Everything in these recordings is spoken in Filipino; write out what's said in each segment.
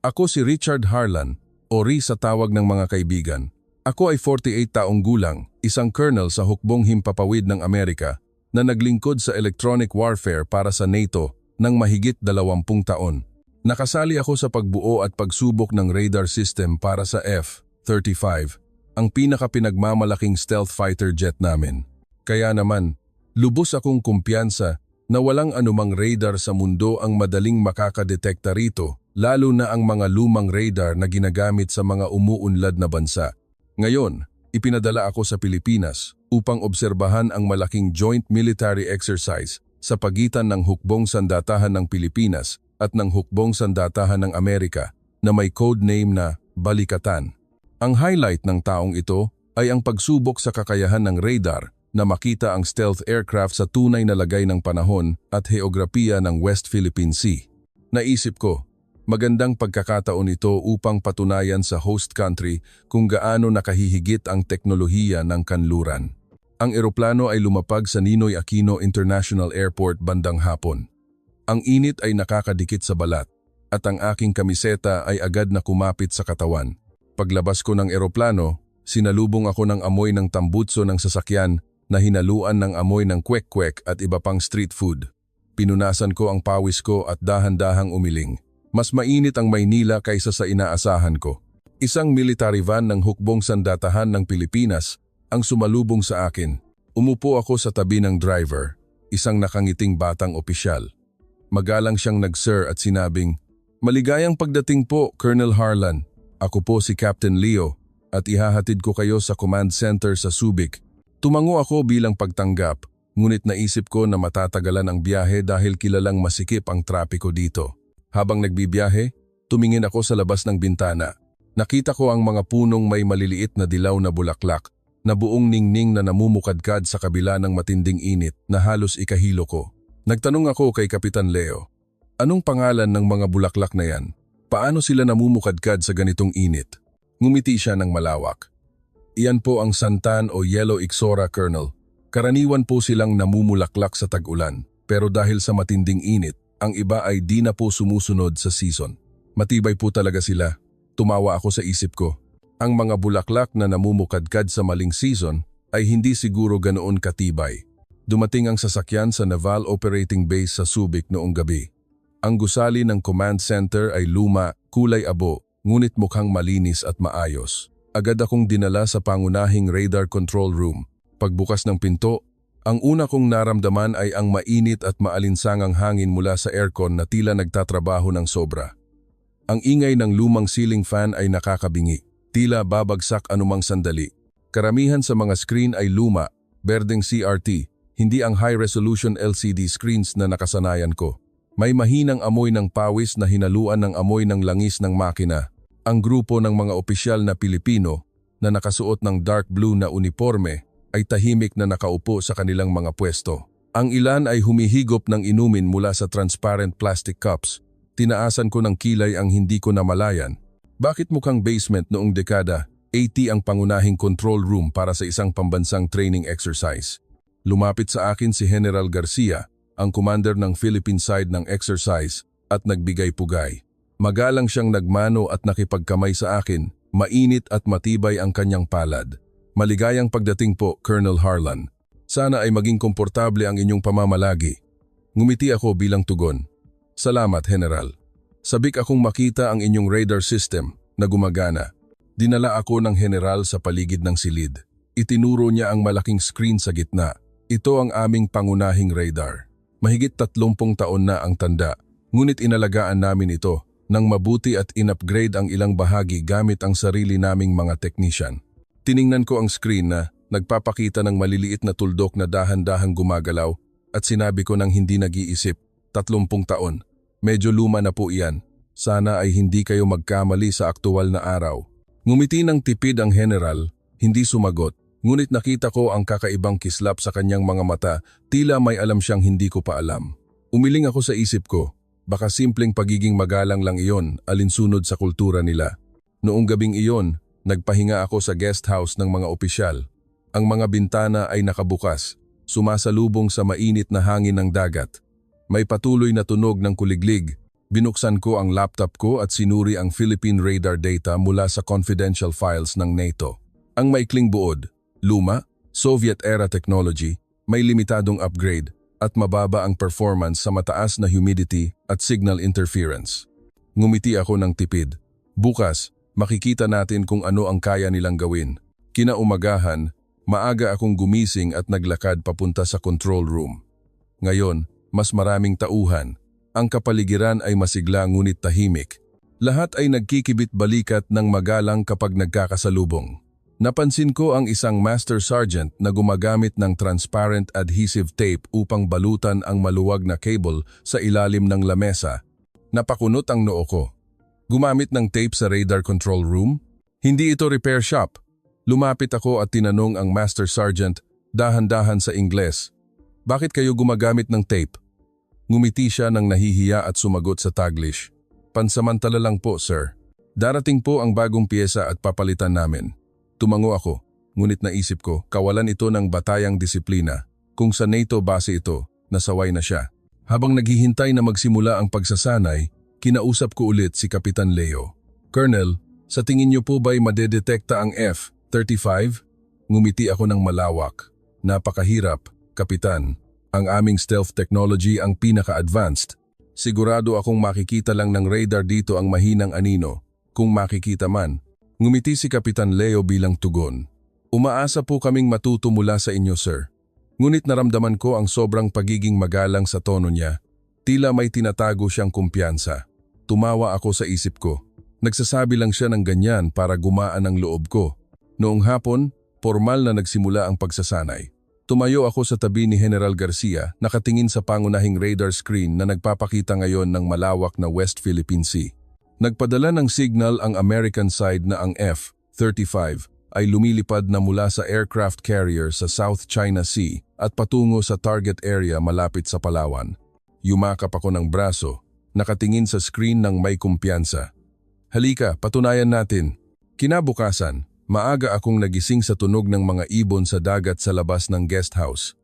Ako si Richard Harlan, o Ri sa tawag ng mga kaibigan. Ako ay 48 taong gulang, isang colonel sa hukbong himpapawid ng Amerika na naglingkod sa electronic warfare para sa NATO ng mahigit 20 taon. Nakasali ako sa pagbuo at pagsubok ng radar system para sa F-35, ang pinakapinagmamalaking stealth fighter jet namin. Kaya naman, lubos akong kumpiyansa na walang anumang radar sa mundo ang madaling makakadetekta rito, lalo na ang mga lumang radar na ginagamit sa mga umuunlad na bansa. Ngayon, ipinadala ako sa Pilipinas upang obserbahan ang malaking joint military exercise sa pagitan ng Hukbong Sandatahan ng Pilipinas at ng Hukbong Sandatahan ng Amerika na may code name na Balikatan. Ang highlight ng taong ito ay ang pagsubok sa kakayahan ng radar na makita ang stealth aircraft sa tunay na lagay ng panahon at heograpiya ng West Philippine Sea. Naisip ko, magandang pagkakataon ito upang patunayan sa host country kung gaano nakahihigit ang teknolohiya ng kanluran. Ang eroplano ay lumapag sa Ninoy Aquino International Airport bandang hapon. Ang init ay nakakadikit sa balat at ang aking kamiseta ay agad na kumapit sa katawan. Paglabas ko ng eroplano, sinalubong ako ng amoy ng tambutso ng sasakyan na hinaluan ng amoy ng kwek-kwek at iba pang street food. Pinunasan ko ang pawis ko at dahan-dahang umiling. Mas mainit ang Maynila kaysa sa inaasahan ko. Isang military van ng Hukbong Sandatahan ng Pilipinas ang sumalubong sa akin. Umupo ako sa tabi ng driver, isang nakangiting batang opisyal. Magalang siyang nag-sir at sinabing, "Maligayang pagdating po, Colonel Harlan. Ako po si Captain Leo at ihahatid ko kayo sa command center sa Subic." Tumango ako bilang pagtanggap, ngunit naisip ko na matatagalan ang biyahe dahil kilalang masikip ang trapiko dito. Habang nagbibiyahe, tumingin ako sa labas ng bintana. Nakita ko ang mga punong may maliliit na dilaw na bulaklak na buong ningning na namumukadkad sa kabila ng matinding init na halos ikahilo ko. Nagtanong ako kay Kapitan Leo, "Anong pangalan ng mga bulaklak na yan? Paano sila namumukadkad sa ganitong init?" Ngumiti siya ng malawak. "Iyan po ang santan o yellow ixora, Colonel. Karaniwan po silang namumulaklak sa tag-ulan, pero dahil sa matinding init, ang iba ay di na po sumusunod sa season. Matibay po talaga sila." Tumawa ako sa isip ko. Ang mga bulaklak na namumukadkad sa maling season ay hindi siguro ganoon katibay. Dumating ang sasakyan sa Naval Operating Base sa Subic noong gabi. Ang gusali ng command center ay luma, kulay abo, ngunit mukhang malinis at maayos. Agad akong dinala sa pangunahing radar control room. Pagbukas ng pinto, ang una kong naramdaman ay ang mainit at maalinsangang hangin mula sa aircon na tila nagtatrabaho ng sobra. Ang ingay ng lumang ceiling fan ay nakakabingi, tila babagsak anumang sandali. Karamihan sa mga screen ay luma, berdeng CRT, hindi ang high-resolution LCD screens na nakasanayan ko. May mahinang amoy ng pawis na hinaluan ng amoy ng langis ng makina. Ang grupo ng mga opisyal na Pilipino na nakasuot ng dark blue na uniforme ay tahimik na nakaupo sa kanilang mga pwesto. Ang ilan ay humihigop ng inumin mula sa transparent plastic cups. Tinaasan ko ng kilay ang hindi ko namalayan. Bakit mukhang basement noong dekada 80 ang pangunahing control room para sa isang pambansang training exercise? Lumapit sa akin si General Garcia, ang commander ng Philippine side ng exercise, at nagbigay pugay. Magalang siyang nagmano at nakipagkamay sa akin, mainit at matibay ang kanyang palad. "Maligayang pagdating po, Colonel Harlan. Sana ay maging komportable ang inyong pamamalagi." Ngumiti ako bilang tugon. "Salamat, General. Sabik akong makita ang inyong radar system na gumagana." Dinala ako ng general sa paligid ng silid. Itinuro niya ang malaking screen sa gitna. "Ito ang aming pangunahing radar. Mahigit 30 taon na ang tanda, ngunit inalagaan namin ito nang mabuti at in-upgrade ang ilang bahagi gamit ang sarili naming mga technician." Tiningnan ko ang screen na nagpapakita ng maliliit na tuldok na dahan-dahang gumagalaw at sinabi ko nang hindi nag-iisip, 30 taon. Medyo luma na po iyan. Sana ay hindi kayo magkamali sa aktual na araw." Ngumiti ng tipid ang general, hindi sumagot. Ngunit nakita ko ang kakaibang kislap sa kanyang mga mata, tila may alam siyang hindi ko pa alam. Umiling ako sa isip ko, baka simpleng pagiging magalang lang iyon alinsunod sa kultura nila. Noong gabing iyon, nagpahinga ako sa guest house ng mga opisyal. Ang mga bintana ay nakabukas, sumasalubong sa mainit na hangin ng dagat. May patuloy na tunog ng kuliglig, Binuksan ko ang laptop ko at sinuri ang Philippine radar data mula sa confidential files ng NATO. Ang maikling buod, luma, Soviet-era technology, may limitadong upgrade at mababa ang performance sa mataas na humidity at signal interference. Ngumiti ako ng tipid. Bukas, makikita natin kung ano ang kaya nilang gawin. Kinaumagahan, maaga akong gumising at naglakad papunta sa control room. Ngayon, mas maraming tauhan. Ang kapaligiran ay masigla ngunit tahimik. Lahat ay nagkikibit-balikat ng magalang kapag nagkakasalubong. Napansin ko ang isang Master Sergeant na gumagamit ng transparent adhesive tape upang balutan ang maluwag na cable sa ilalim ng lamesa. Napakunot ang noo ko. Gumamit ng tape sa radar control room? Hindi ito repair shop. Lumapit ako at tinanong ang Master Sergeant, dahan-dahan sa Ingles. Bakit kayo gumagamit ng tape? Ngumiti siya ng nahihiya at sumagot sa Taglish. Pansamantala lang po, sir. Darating po ang bagong piyesa at papalitan namin. Tumango ako, ngunit naisip ko, kawalan ito ng batayang disiplina. Kung sa NATO base ito, nasaway na siya. Habang naghihintay na magsimula ang pagsasanay, kinausap ko ulit si Kapitan Leo. Colonel, sa tingin niyo po ba'y madedetekta ang F-35? Ngumiti ako ng malawak. Napakahirap, Kapitan. Ang aming stealth technology ang pinaka-advanced. Sigurado akong makikita lang ng radar dito ang mahinang anino. Kung makikita man. Ngumiti si Kapitan Leo bilang tugon. Umaasa po kaming matuto mula sa inyo, sir. Ngunit naramdaman ko ang sobrang pagiging magalang sa tono niya. Tila may tinatago siyang kumpiyansa. Tumawa ako sa isip ko. Nagsasabi lang siya ng ganyan para gumaan ang loob ko. Noong hapon, formal na nagsimula ang pagsasanay. Tumayo ako sa tabi ni General Garcia, nakatingin sa pangunahing radar screen na nagpapakita ngayon ng malawak na West Philippine Sea. Nagpadala ng signal ang American side na ang F-35 ay lumilipad na mula sa aircraft carrier sa South China Sea at patungo sa target area malapit sa Palawan. Yumakap ako ng braso, nakatingin sa screen ng may kumpiyansa. Halika, patunayan natin. Kinabukasan, maaga akong nagising sa tunog ng mga ibon sa dagat sa labas ng guest house.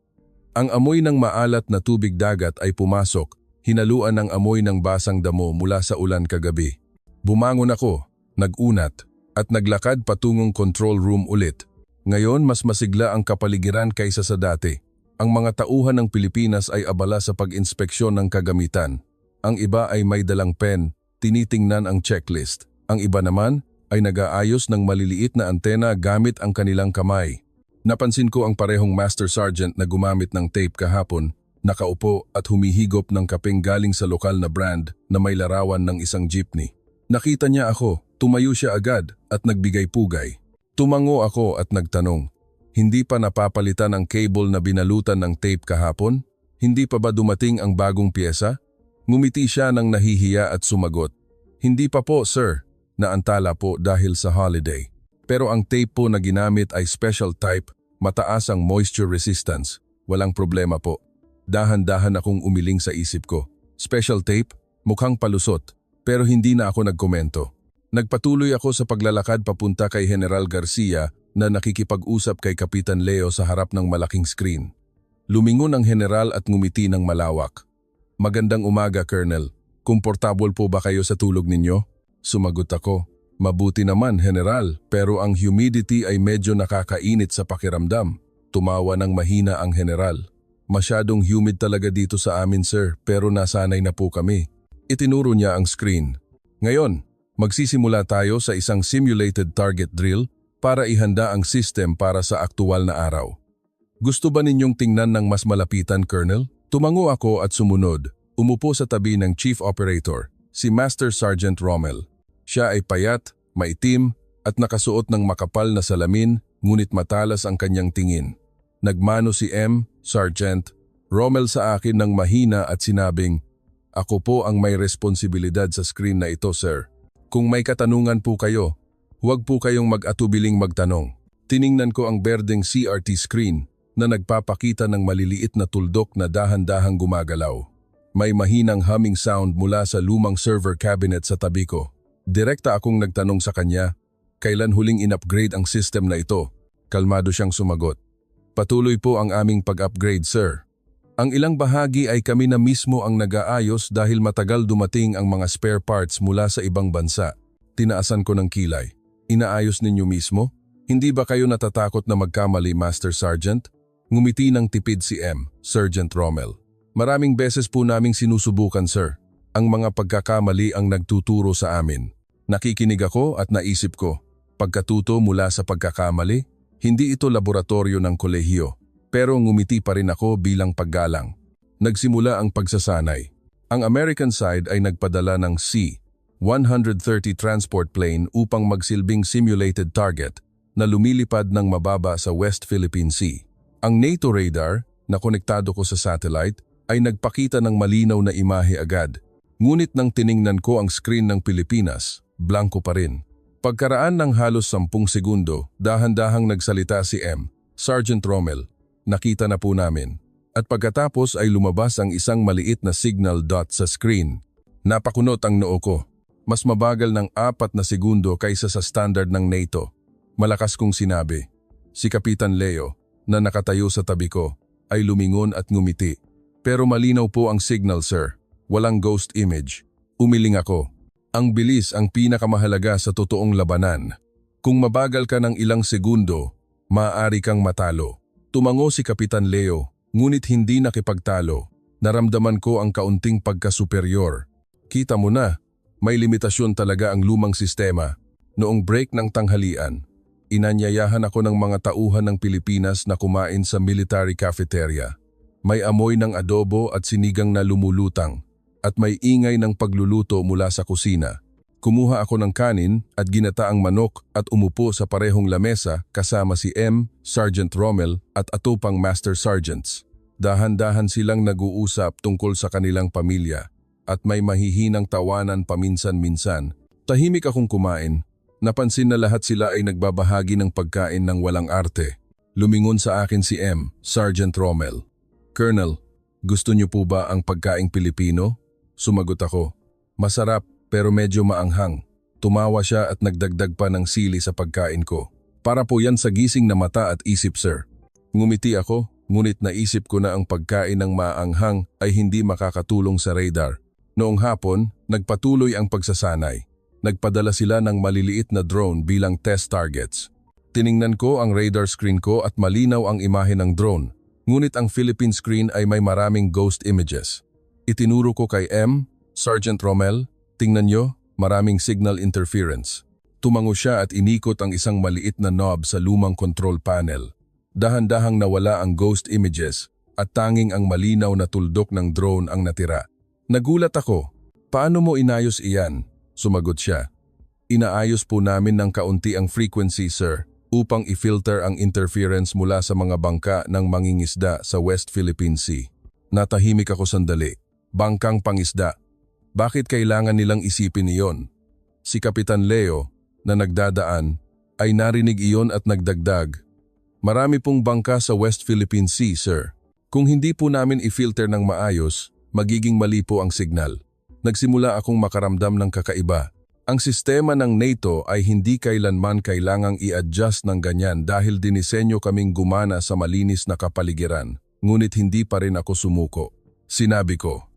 Ang amoy ng maalat na tubig dagat ay pumasok, hinaluan ng amoy ng basang damo mula sa ulan kagabi. Bumangon ako, nag-unat, at naglakad patungong control room ulit. Ngayon mas masigla ang kapaligiran kaysa sa dati. Ang mga tauhan ng Pilipinas ay abala sa pag-inspeksyon ng kagamitan. Ang iba ay may dalang pen, tinitingnan ang checklist. Ang iba naman ay nag-aayos ng maliliit na antena gamit ang kanilang kamay. Napansin ko ang parehong Master Sergeant na gumamit ng tape kahapon, nakaupo at humihigop ng kapeng galing sa lokal na brand na may larawan ng isang jeepney. Nakita niya ako, tumayo siya agad at nagbigay pugay. Tumango ako at nagtanong, hindi pa napapalitan ang cable na binalutan ng tape kahapon? Hindi pa ba dumating ang bagong pyesa? Ngumiti siya ng nahihiya at sumagot, hindi pa po sir, naantala po dahil sa holiday. Pero ang tape po na ginamit ay special type, mataas ang moisture resistance. Walang problema po. Dahan-dahan akong umiling sa isip ko. Special tape? Mukhang palusot. Pero hindi na ako nagkomento. Nagpatuloy ako sa paglalakad papunta kay General Garcia na nakikipag-usap kay Kapitan Leo sa harap ng malaking screen. Lumingon ang general at ngumiti ng malawak. Magandang umaga, Colonel. Komportable po ba kayo sa tulog ninyo? Sumagot ako. Mabuti naman, General, pero ang humidity ay medyo nakakainit sa pakiramdam. Tumawa ng mahina ang general. Masyadong humid talaga dito sa amin, sir, pero nasanay na po kami. Itinuro niya ang screen. Ngayon, magsisimula tayo sa isang simulated target drill para ihanda ang system para sa aktual na araw. Gusto ba ninyong tingnan ng mas malapitan, Colonel? Tumango ako at sumunod. Umupo sa tabi ng Chief Operator, si Master Sergeant Rommel. Siya ay payat, maitim, at nakasuot ng makapal na salamin, ngunit matalas ang kanyang tingin. Nagmano si Sergeant Rommel sa akin ng mahina at sinabing, ako po ang may responsibilidad sa screen na ito, sir. Kung may katanungan po kayo, huwag po kayong mag-atubiling magtanong. Tiningnan ko ang berdeng CRT screen na nagpapakita ng maliliit na tuldok na dahan-dahang gumagalaw. May mahinang humming sound mula sa lumang server cabinet sa tabi ko. Direkta akong nagtanong sa kanya, kailan huling in-upgrade ang system na ito? Kalmado siyang sumagot. Patuloy po ang aming pag-upgrade, sir. Ang ilang bahagi ay kami na mismo ang nag-aayos dahil matagal dumating ang mga spare parts mula sa ibang bansa. Tinaasan ko ng kilay. Inaayos ninyo mismo? Hindi ba kayo natatakot na magkamali, Master Sergeant? Ngumiti ng tipid si M, Sergeant Rommel. Maraming beses po naming sinusubukan, sir. Ang mga pagkakamali ang nagtuturo sa amin. Nakikinig ako at naisip ko, pagkatuto mula sa pagkakamali, hindi ito laboratorio ng kolehiyo. Pero ngumiti pa rin ako bilang paggalang. Nagsimula ang pagsasanay. Ang American side ay nagpadala ng C-130 transport plane upang magsilbing simulated target na lumilipad ng mababa sa West Philippine Sea. Ang NATO radar, na konektado ko sa satellite, ay nagpakita ng malinaw na imahe agad. Ngunit nang tiningnan ko ang screen ng Pilipinas, blanko pa rin. Pagkaraan ng halos 10 segundo, dahan-dahang nagsalita si M, Sergeant Rommel. Nakita na po namin. At pagkatapos ay lumabas ang isang maliit na signal dot sa screen. Napakunot ang noo ko. Mas mabagal ng 4 na segundo kaysa sa standard ng NATO. Malakas kong sinabi. Si Kapitan Leo, na nakatayo sa tabi ko, ay lumingon at ngumiti. Pero malinaw po ang signal, sir. Walang ghost image. Umiling ako. Ang bilis ang pinakamahalaga sa totoong labanan. Kung mabagal ka ng ilang segundo, maaari kang matalo. Tumango si Kapitan Leo, ngunit hindi nakipagtalo. Naramdaman ko ang kaunting pagkasuperior. Kita mo na, may limitasyon talaga ang lumang sistema. Noong break ng tanghalian, inanyayahan ako ng mga tauhan ng Pilipinas na kumain sa military cafeteria. May amoy ng adobo at sinigang na lumulutang, at may ingay ng pagluluto mula sa kusina. Kumuha ako ng kanin at ginataang manok at umupo sa parehong lamesa kasama si M, Sergeant Rommel at atupang Master Sergeants. Dahan-dahan silang nag-uusap tungkol sa kanilang pamilya at may mahihinang tawanan paminsan-minsan. Tahimik akong kumain. Napansin na lahat sila ay nagbabahagi ng pagkain ng walang arte. Lumingon sa akin si M, Sergeant Rommel. Colonel, gusto niyo po ba ang pagkaing Pilipino? Sumagot ako. Masarap. Pero medyo maanghang. Tumawa siya at nagdagdag pa ng sili sa pagkain ko. Para po yan sa gising na mata at isip, sir. Ngumiti ako, ngunit naisip ko na ang pagkain ng maanghang ay hindi makakatulong sa radar. Noong hapon, nagpatuloy ang pagsasanay. Nagpadala sila ng maliliit na drone bilang test targets. Tiningnan ko ang radar screen ko at malinaw ang imahe ng drone. Ngunit ang Philippine screen ay may maraming ghost images. Itinuro ko kay M, Sergeant Rommel. Tingnan nyo, maraming signal interference. Tumango siya at inikot ang isang maliit na knob sa lumang control panel. Dahan-dahang nawala ang ghost images at tanging ang malinaw na tuldok ng drone ang natira. Nagulat ako. Paano mo inayos iyan? Sumagot siya. Inaayos po namin ng kaunti ang frequency, sir, upang i-filter ang interference mula sa mga bangka ng mangingisda sa West Philippine Sea. Natahimik ako sandali. Bangkang pangisda. Bakit kailangan nilang isipin iyon? Si Kapitan Leo, na nagdadaan, ay narinig iyon at nagdagdag. Marami pong bangka sa West Philippine Sea, sir. Kung hindi po namin i-filter ng maayos, magiging mali po ang signal. Nagsimula akong makaramdam ng kakaiba. Ang sistema ng NATO ay hindi kailanman kailangang i-adjust ng ganyan dahil dinisenyo kaming gumana sa malinis na kapaligiran. Ngunit hindi pa rin ako sumuko. Sinabi ko,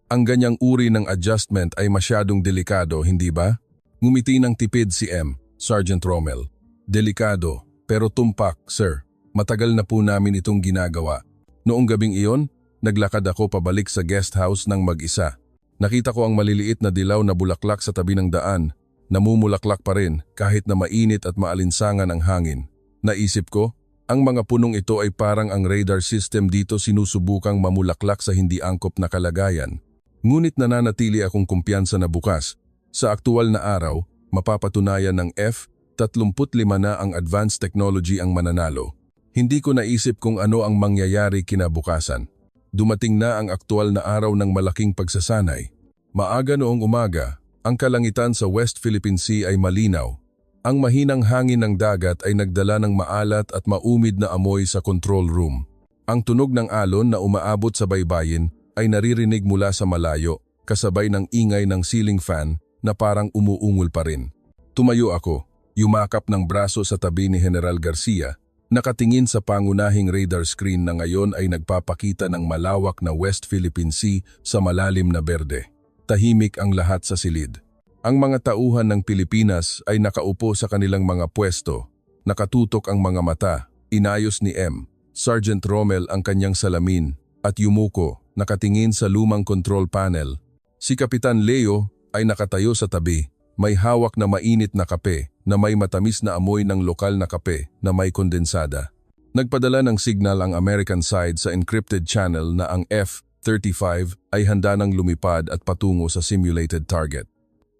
ang ganyang uri ng adjustment ay masyadong delikado, hindi ba? Ngumiti ng tipid si M, Sergeant Rommel. Delikado, pero tumpak, sir. Matagal na po namin itong ginagawa. Noong gabing iyon, naglakad ako pabalik sa guest house ng mag-isa. Nakita ko ang maliliit na dilaw na bulaklak sa tabi ng daan. Namumulaklak pa rin kahit na mainit at maalinsangan ang hangin. Naisip ko, ang mga punong ito ay parang ang radar system dito sinusubukang mamulaklak sa hindi angkop na kalagayan. Ngunit nananatili akong kumpiyansa na bukas. Sa aktual na araw, mapapatunayan ng F-35 na ang advanced technology ang mananalo. Hindi ko naisip kung ano ang mangyayari kinabukasan. Dumating na ang aktual na araw ng malaking pagsasanay. Maaga noong umaga, ang kalangitan sa West Philippine Sea ay malinaw. Ang mahinang hangin ng dagat ay nagdala ng maalat at maumid na amoy sa control room. Ang tunog ng alon na umaabot sa baybayin ay naririnig mula sa malayo, kasabay ng ingay ng ceiling fan na parang umuungol pa rin. Tumayo ako, yumakap ng braso sa tabi ni General Garcia Nakatingin sa pangunahing radar screen na ngayon ay nagpapakita ng malawak na West Philippine Sea sa malalim na berde. Tahimik ang lahat sa silid. Ang mga tauhan ng Pilipinas ay nakaupo sa kanilang mga pwesto. Nakatutok ang mga mata. Inayos ni M. Sergeant Romel ang kanyang salamin at yumuko, nakatingin sa lumang control panel. Si Kapitan Leo ay nakatayo sa tabi. May hawak na mainit na kape na may matamis na amoy ng lokal na kape na may kondensada. Nagpadala ng signal ang American side sa encrypted channel na ang F-35 ay handa ng lumipad at patungo sa simulated target.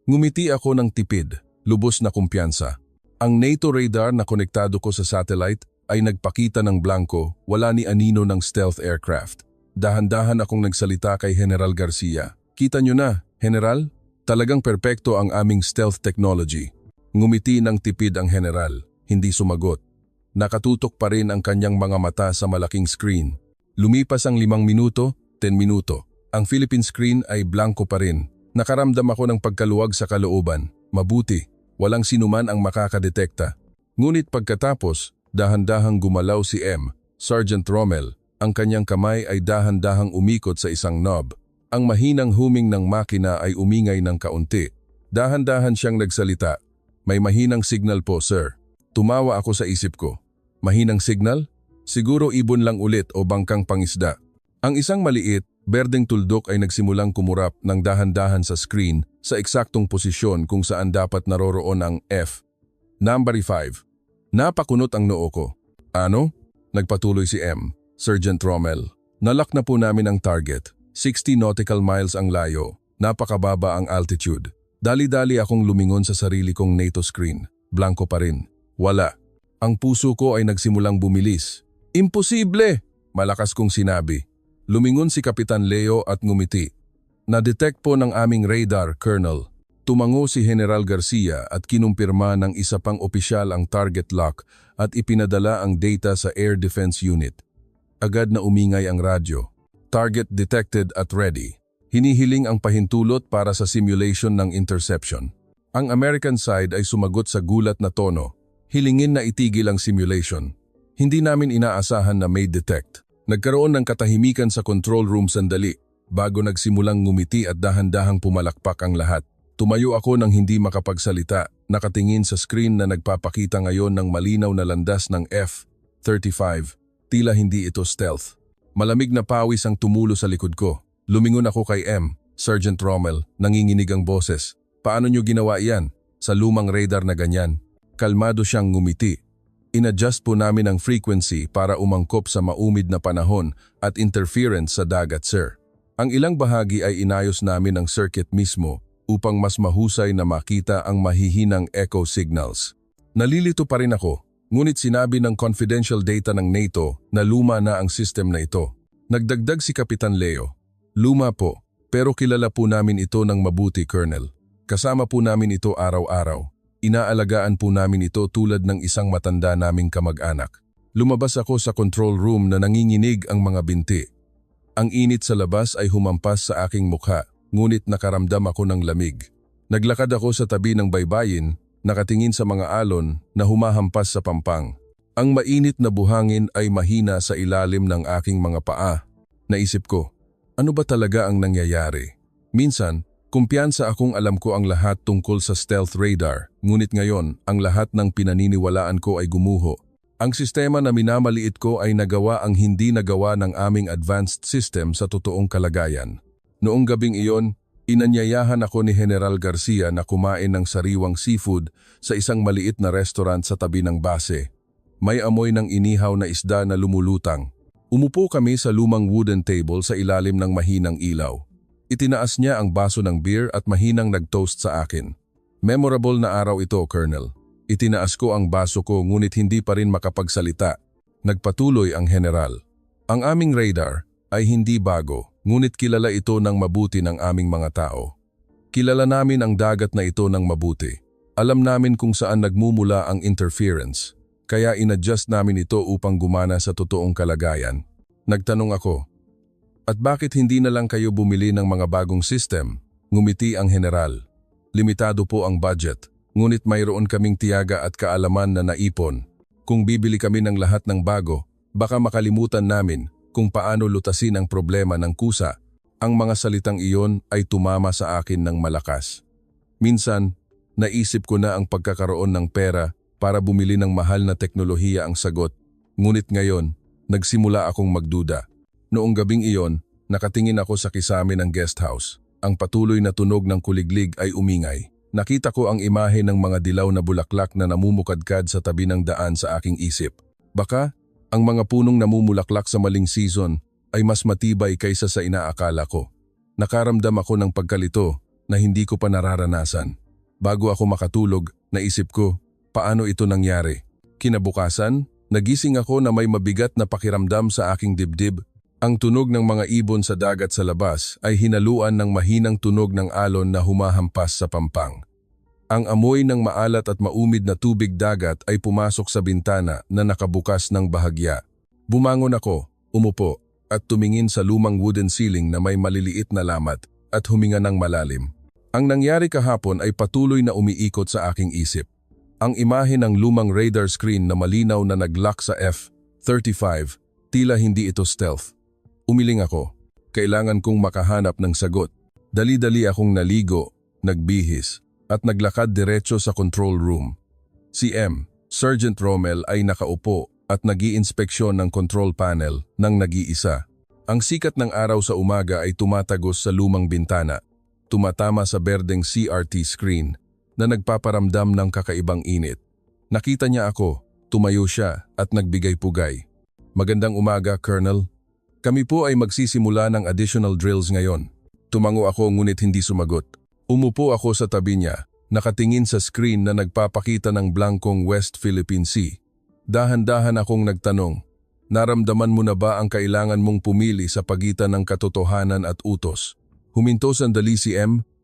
Ngumiti ako ng tipid, lubos na kumpiyansa. Ang NATO radar na konektado ko sa satellite ay nagpakita ng blanco, wala ni anino ng stealth aircraft. Dahan-dahan akong nagsalita kay General Garcia. Kita nyo na, General? Talagang perpekto ang aming stealth technology. Ngumiti ng tipid ang general, hindi sumagot. Nakatutok pa rin ang kanyang mga mata sa malaking screen. Lumipas ang 5 minuto, 10 minuto. Ang Philippine screen ay blanco pa rin. Nakaramdam ako ng pagkaluwag sa kalooban. Mabuti, walang sinuman ang makakadetekta. Ngunit pagkatapos, dahan-dahang gumalaw si M. Sergeant Romel. Ang kanyang kamay ay dahan-dahang umikot sa isang knob. Ang mahinang huming ng makina ay umingay ng kaunti. Dahan-dahan siyang nagsalita. May mahinang signal po, sir. Tumawa ako sa isip ko. Mahinang signal? Siguro ibon lang ulit o bangkang pangisda. Ang isang maliit, berdeng tuldok ay nagsimulang kumurap ng dahan-dahan sa screen sa eksaktong posisyon kung saan dapat naroroon ang F. Number 5. Napakunot ang noo ko. Ano? Nagpatuloy si M. Sergeant Romel. Nalock na po namin ang target. 60 nautical miles ang layo. Napakababa ang altitude. Dali-dali akong lumingon sa sarili kong NATO screen. Blanco pa rin. Wala. Ang puso ko ay nagsimulang bumilis. Imposible! Malakas kong sinabi. Lumingon si Kapitan Leo at ngumiti. Na-detect po ng aming radar, Colonel. Tumango si General Garcia at kinumpirma ng isa pang opisyal ang target lock at ipinadala ang data sa Air Defense Unit. Agad na umingay ang radyo. Target detected at ready. Hinihiling ang pahintulot para sa simulation ng interception. Ang American side ay sumagot sa gulat na tono. Hilingin na itigil ang simulation. Hindi namin inaasahan na may detect. Nagkaroon ng katahimikan sa control room sandali bago nagsimulang ngumiti at dahan-dahang pumalakpak ang lahat. Tumayo ako nang hindi makapagsalita, nakatingin sa screen na nagpapakita ngayon ng malinaw na landas ng F-35. Tila hindi ito stealth. Malamig na pawis ang tumulo sa likod ko. Lumingon ako kay M. Sergeant Romel, nanginginig ang boses. Paano nyo ginawa iyan? Sa lumang radar na ganyan. Kalmado siyang ngumiti. In-adjust po namin ang frequency para umangkop sa maumid na panahon at interference sa dagat, sir. Ang ilang bahagi ay inayos namin ang circuit mismo upang mas mahusay na makita ang mahihinang echo signals. Nalilito pa rin ako. Ngunit sinabi ng confidential data ng NATO na luma na ang system na ito. Nagdagdag si Kapitan Leo. Luma po, pero kilala po namin ito ng mabuti, Colonel. Kasama po namin ito araw-araw. Inaalagaan po namin ito tulad ng isang matanda naming kamag-anak. Lumabas ako sa control room na nanginginig ang mga binti. Ang init sa labas ay humampas sa aking mukha, ngunit nakaramdam ako ng lamig. Naglakad ako sa tabi ng baybayin, nakatingin sa mga alon na humahampas sa pampang. Ang mainit na buhangin ay mahina sa ilalim ng aking mga paa. Naisip ko, ano ba talaga ang nangyayari? Minsan, kumpiyansa akong alam ko ang lahat tungkol sa stealth radar, ngunit ngayon, ang lahat ng pinaniniwalaan ko ay gumuho. Ang sistema na minamaliit ko ay nagawa ang hindi nagawa ng aming advanced system sa totoong kalagayan. Noong gabing iyon, inanyayahan ako ni General Garcia na kumain ng sariwang seafood sa isang maliit na restaurant sa tabi ng base. May amoy ng inihaw na isda na lumulutang. Umupo kami sa lumang wooden table sa ilalim ng mahinang ilaw. Itinaas niya ang baso ng beer at mahinang nag-toast sa akin. Memorable na araw ito, Colonel. Itinaas ko ang baso ko ngunit hindi pa rin makapagsalita. Nagpatuloy ang general. Ang aming radar ay hindi bago, ngunit kilala ito ng mabuti ng aming mga tao. Kilala namin ang dagat na ito ng mabuti. Alam namin kung saan nagmumula ang interference. Kaya in-adjust namin ito upang gumana sa totoong kalagayan. Nagtanong ako, at bakit hindi na lang kayo bumili ng mga bagong system? Ngumiti ang general. Limitado po ang budget, ngunit mayroon kaming tiyaga at kaalaman na naipon. Kung bibili kami ng lahat ng bago, baka makalimutan namin kung paano lutasin ang problema ng kusa. Ang mga salitang iyon ay tumama sa akin ng malakas. Minsan, naisip ko na ang pagkakaroon ng pera para bumili ng mahal na teknolohiya ang sagot. Ngunit ngayon, nagsimula akong magduda. Noong gabing iyon, nakatingin ako sa kisame ng guest house. Ang patuloy na tunog ng kuliglig ay umingay. Nakita ko ang imahe ng mga dilaw na bulaklak na namumukadkad sa tabi ng daan sa aking isip. Baka, ang mga punong namumulaklak sa maling season ay mas matibay kaysa sa inaakala ko. Nakaramdam ako ng pagkalito na hindi ko pa nararanasan. Bago ako makatulog, naisip ko, paano ito nangyari? Kinabukasan, nagising ako na may mabigat na pakiramdam sa aking dibdib. Ang tunog ng mga ibon sa dagat sa labas ay hinaluan ng mahinang tunog ng alon na humahampas sa pampang. Ang amoy ng maalat at maumid na tubig dagat ay pumasok sa bintana na nakabukas ng bahagya. Bumangon ako, umupo, at tumingin sa lumang wooden ceiling na may maliliit na lamat at huminga ng malalim. Ang nangyari kahapon ay patuloy na umiikot sa aking isip. Ang imahe ng lumang radar screen na malinaw na nag-lock sa F-35, tila hindi ito stealth. Umiling ako. Kailangan kong makahanap ng sagot. Dali-dali akong naligo, nagbihis, at naglakad diretso sa control room. Si Sergeant Rommel ay nakaupo at nag-iinspeksyon ng control panel ng nag-iisa. Ang sikat ng araw sa umaga ay tumatagos sa lumang bintana, tumatama sa berdeng CRT screen na nagpaparamdam ng kakaibang init. Nakita niya ako, tumayo siya at nagbigay pugay. "Magandang umaga, Colonel. Kami po ay magsisimula ng additional drills ngayon." Tumango ako ngunit hindi sumagot. Umupo ako sa tabi niya, nakatingin sa screen na nagpapakita ng blankong West Philippine Sea. Dahan-dahan akong nagtanong, "Naramdaman mo na ba ang kailangan mong pumili sa pagitan ng katotohanan at utos?" Huminto sandali si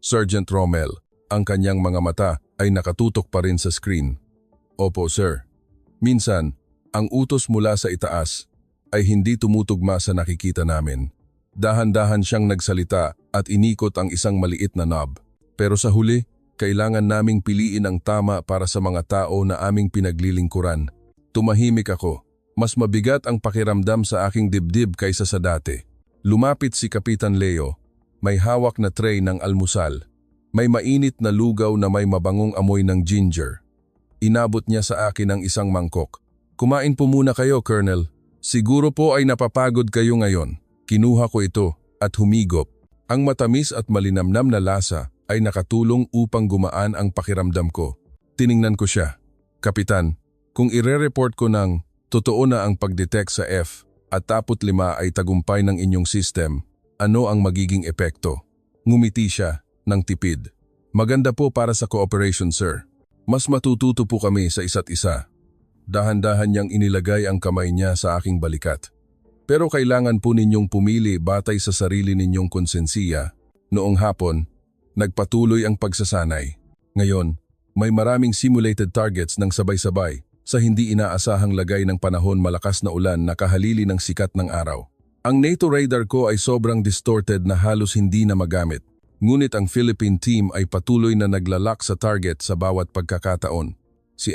Sergeant Rommel. Ang kanyang mga mata ay nakatutok pa rin sa screen. "Opo, sir. Minsan, ang utos mula sa itaas ay hindi tumutugma sa nakikita namin." Dahan-dahan siyang nagsalita at inikot ang isang maliit na knob. "Pero sa huli, kailangan naming piliin ang tama para sa mga tao na aming pinaglilingkuran." Tumahimik ako. Mas mabigat ang pakiramdam sa aking dibdib kaysa sa dati. Lumapit si Kapitan Leo. May hawak na tray ng almusal. May mainit na lugaw na may mabangong amoy ng ginger. Inabot niya sa akin ang isang mangkok. "Kumain po muna kayo, Colonel. Siguro po ay napapagod kayo ngayon." Kinuha ko ito at humigop. Ang matamis at malinamnam na lasa ay nakatulong upang gumaan ang pakiramdam ko. Tiningnan ko siya. "Kapitan, kung ire-report ko ng totoo na ang pag-detect sa F-35 ay tagumpay ng inyong system, ano ang magiging epekto?" Ngumiti siya ng tipid. "Maganda po para sa cooperation, sir. Mas matututo po kami sa isa't isa." Dahan-dahan niyang inilagay ang kamay niya sa aking balikat. "Pero kailangan po ninyong pumili batay sa sarili ninyong konsensiya." Noong hapon, nagpatuloy ang pagsasanay. Ngayon, may maraming simulated targets ng sabay-sabay sa hindi inaasahang lagay ng panahon, malakas na ulan na kahalili ng sikat ng araw. Ang NATO radar ko ay sobrang distorted na halos hindi na magamit. Ngunit ang Philippine team ay patuloy na naglalak sa target sa bawat pagkakataon. Si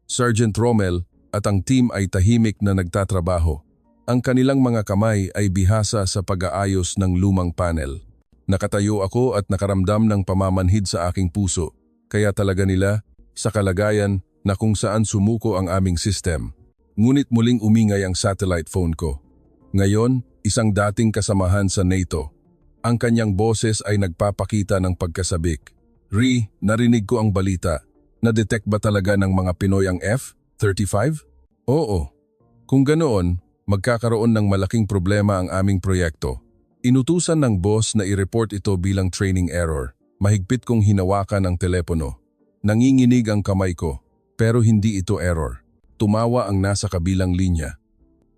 Sergeant Rommel at ang team ay tahimik na nagtatrabaho. Ang kanilang mga kamay ay bihasa sa pag-aayos ng lumang panel. Nakatayo ako at nakaramdam ng pamamanhid sa aking puso. Kaya talaga nila, sa kalagayan na kung saan sumuko ang aming system. Ngunit muling umingay ang satellite phone ko. Ngayon, isang dating kasamahan sa NATO. Ang kanyang boses ay nagpapakita ng pagkasabik. Narinig ko ang balita. Na-detect ba talaga ng mga Pinoy ang F-35? Oo. Kung ganoon, magkakaroon ng malaking problema ang aming proyekto. Inutusan ng boss na i-report ito bilang training error. Mahigpit kong hinawakan ang telepono. Nanginginig ang kamay ko, pero hindi ito error. Tumawa ang nasa kabilang linya.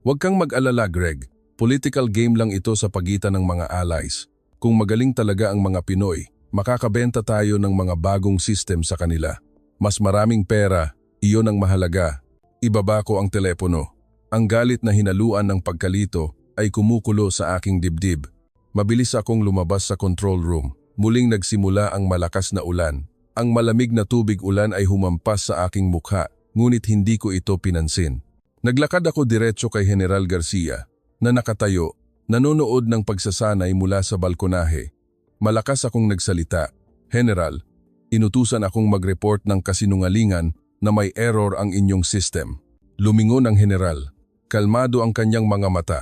"Huwag kang mag-alala, Greg. Political game lang ito sa pagitan ng mga allies. Kung magaling talaga ang mga Pinoy, makakabenta tayo ng mga bagong system sa kanila. Mas maraming pera, iyon ang mahalaga." Ibaba ko ang telepono. Ang galit na hinaluan ng pagkalito ay kumukulo sa aking dibdib. Mabilis akong lumabas sa control room. Muling nagsimula ang malakas na ulan. Ang malamig na tubig ulan ay humampas sa aking mukha ngunit hindi ko ito pinansin. Naglakad ako diretso kay General Garcia na nakatayo, nanonood ng pagsasanay mula sa balkonahe. Malakas akong nagsalita, "General, inutusan akong mag-report ng kasinungalingan na may error ang inyong system." Lumingon ang general. Kalmado ang kanyang mga mata.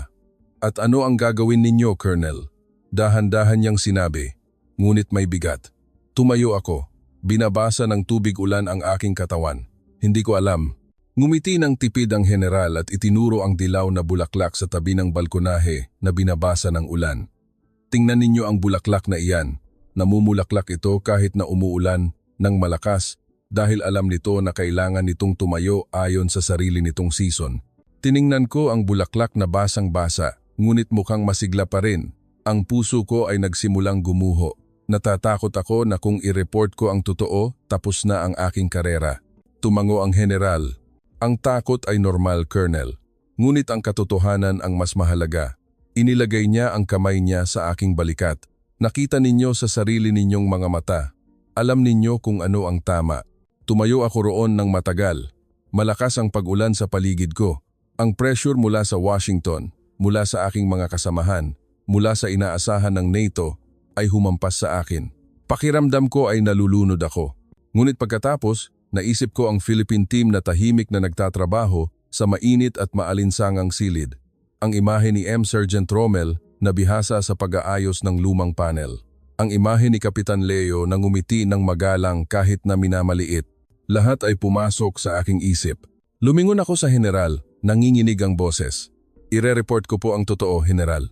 "At ano ang gagawin ninyo, Colonel?" Dahan-dahan niyang sinabi, ngunit may bigat. Tumayo ako. Binabasa ng tubig ulan ang aking katawan. Hindi ko alam. Ngumiti ng tipid ang general at itinuro ang dilaw na bulaklak sa tabi ng balkonahe na binabasa ng ulan. "Tingnan ninyo ang bulaklak na iyan. Namumulaklak ito kahit na umuulan ng malakas dahil alam nito na kailangan nitong tumayo ayon sa sarili nitong season." Tiningnan ko ang bulaklak na basang-basa, ngunit mukhang masigla pa rin. Ang puso ko ay nagsimulang gumuho. Natatakot ako na kung i-report ko ang totoo, tapos na ang aking karera. Tumango ang general. "Ang takot ay normal, Colonel. Ngunit ang katotohanan ang mas mahalaga." Inilagay niya ang kamay niya sa aking balikat. "Nakita ninyo sa sarili ninyong mga mata. Alam ninyo kung ano ang tama." Tumayo ako roon ng matagal. Malakas ang pag-ulan sa paligid ko. Ang pressure mula sa Washington, mula sa aking mga kasamahan, mula sa inaasahan ng NATO ay humampas sa akin. Pakiramdam ko ay nalulunod ako. Ngunit pagkatapos, naisip ko ang Philippine team na tahimik na nagtatrabaho sa mainit at maalinsangang silid. Ang imahe ni Sergeant Rommel na bihasa sa pag-aayos ng lumang panel. Ang imahe ni Kapitan Leo na ngumiti ng magalang kahit na minamaliit. Lahat ay pumasok sa aking isip. Lumingon ako sa general, nanginginig ang boses. "Ire-report ko po ang totoo, general."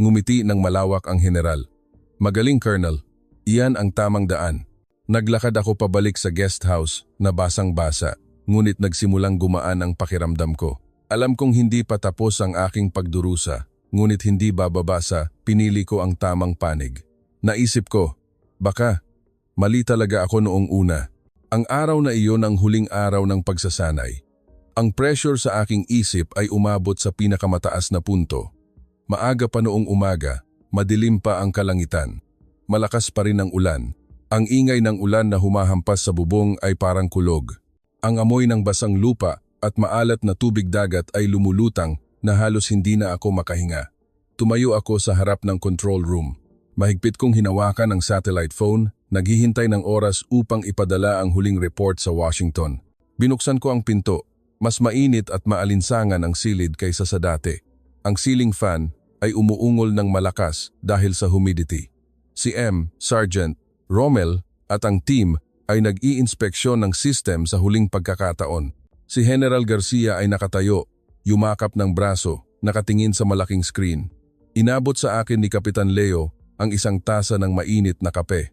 Ngumiti ng malawak ang general. "Magaling, Colonel. Iyan ang tamang daan." Naglakad ako pabalik sa guest house na basang-basa, ngunit nagsimulang gumaan ang pakiramdam ko. Alam kong hindi pa tapos ang aking pagdurusa, ngunit hindi bababasa, pinili ko ang tamang panig. Naisip ko, baka, mali talaga ako noong una. Ang araw na iyon ang huling araw ng pagsasanay. Ang pressure sa aking isip ay umabot sa pinakamataas na punto. Maaga pa noong umaga, madilim pa ang kalangitan. Malakas pa rin ang ulan. Ang ingay ng ulan na humahampas sa bubong ay parang kulog. Ang amoy ng basang lupa at maalat na tubig dagat ay lumulutang na halos hindi na ako makahinga. Tumayo ako sa harap ng control room. Mahigpit kong hinawakan ang satellite phone, naghihintay ng oras upang ipadala ang huling report sa Washington. Binuksan ko ang pinto. Mas mainit at maalinsangan ang silid kaysa sa dati. Ang ceiling fan ay umuungol ng malakas dahil sa humidity. Si Sergeant Rommel at ang team ay nag-i-inspeksyon ng system sa huling pagkakataon. Si General Garcia ay nakatayo, yumakap ng braso, nakatingin sa malaking screen. Inabot sa akin ni Kapitan Leo ang isang tasa ng mainit na kape.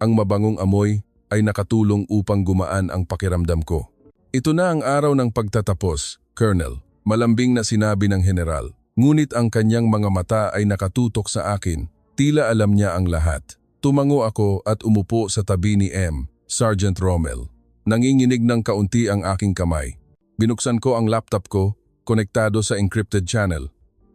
Ang mabangong amoy ay nakatulong upang gumaan ang pakiramdam ko. "Ito na ang araw ng pagtatapos, Colonel," malambing na sinabi ng general. Ngunit ang kanyang mga mata ay nakatutok sa akin, tila alam niya ang lahat. Tumango ako at umupo sa tabi ni Sergeant Rommel. Nanginginig ng kaunti ang aking kamay. Binuksan ko ang laptop ko, konektado sa encrypted channel.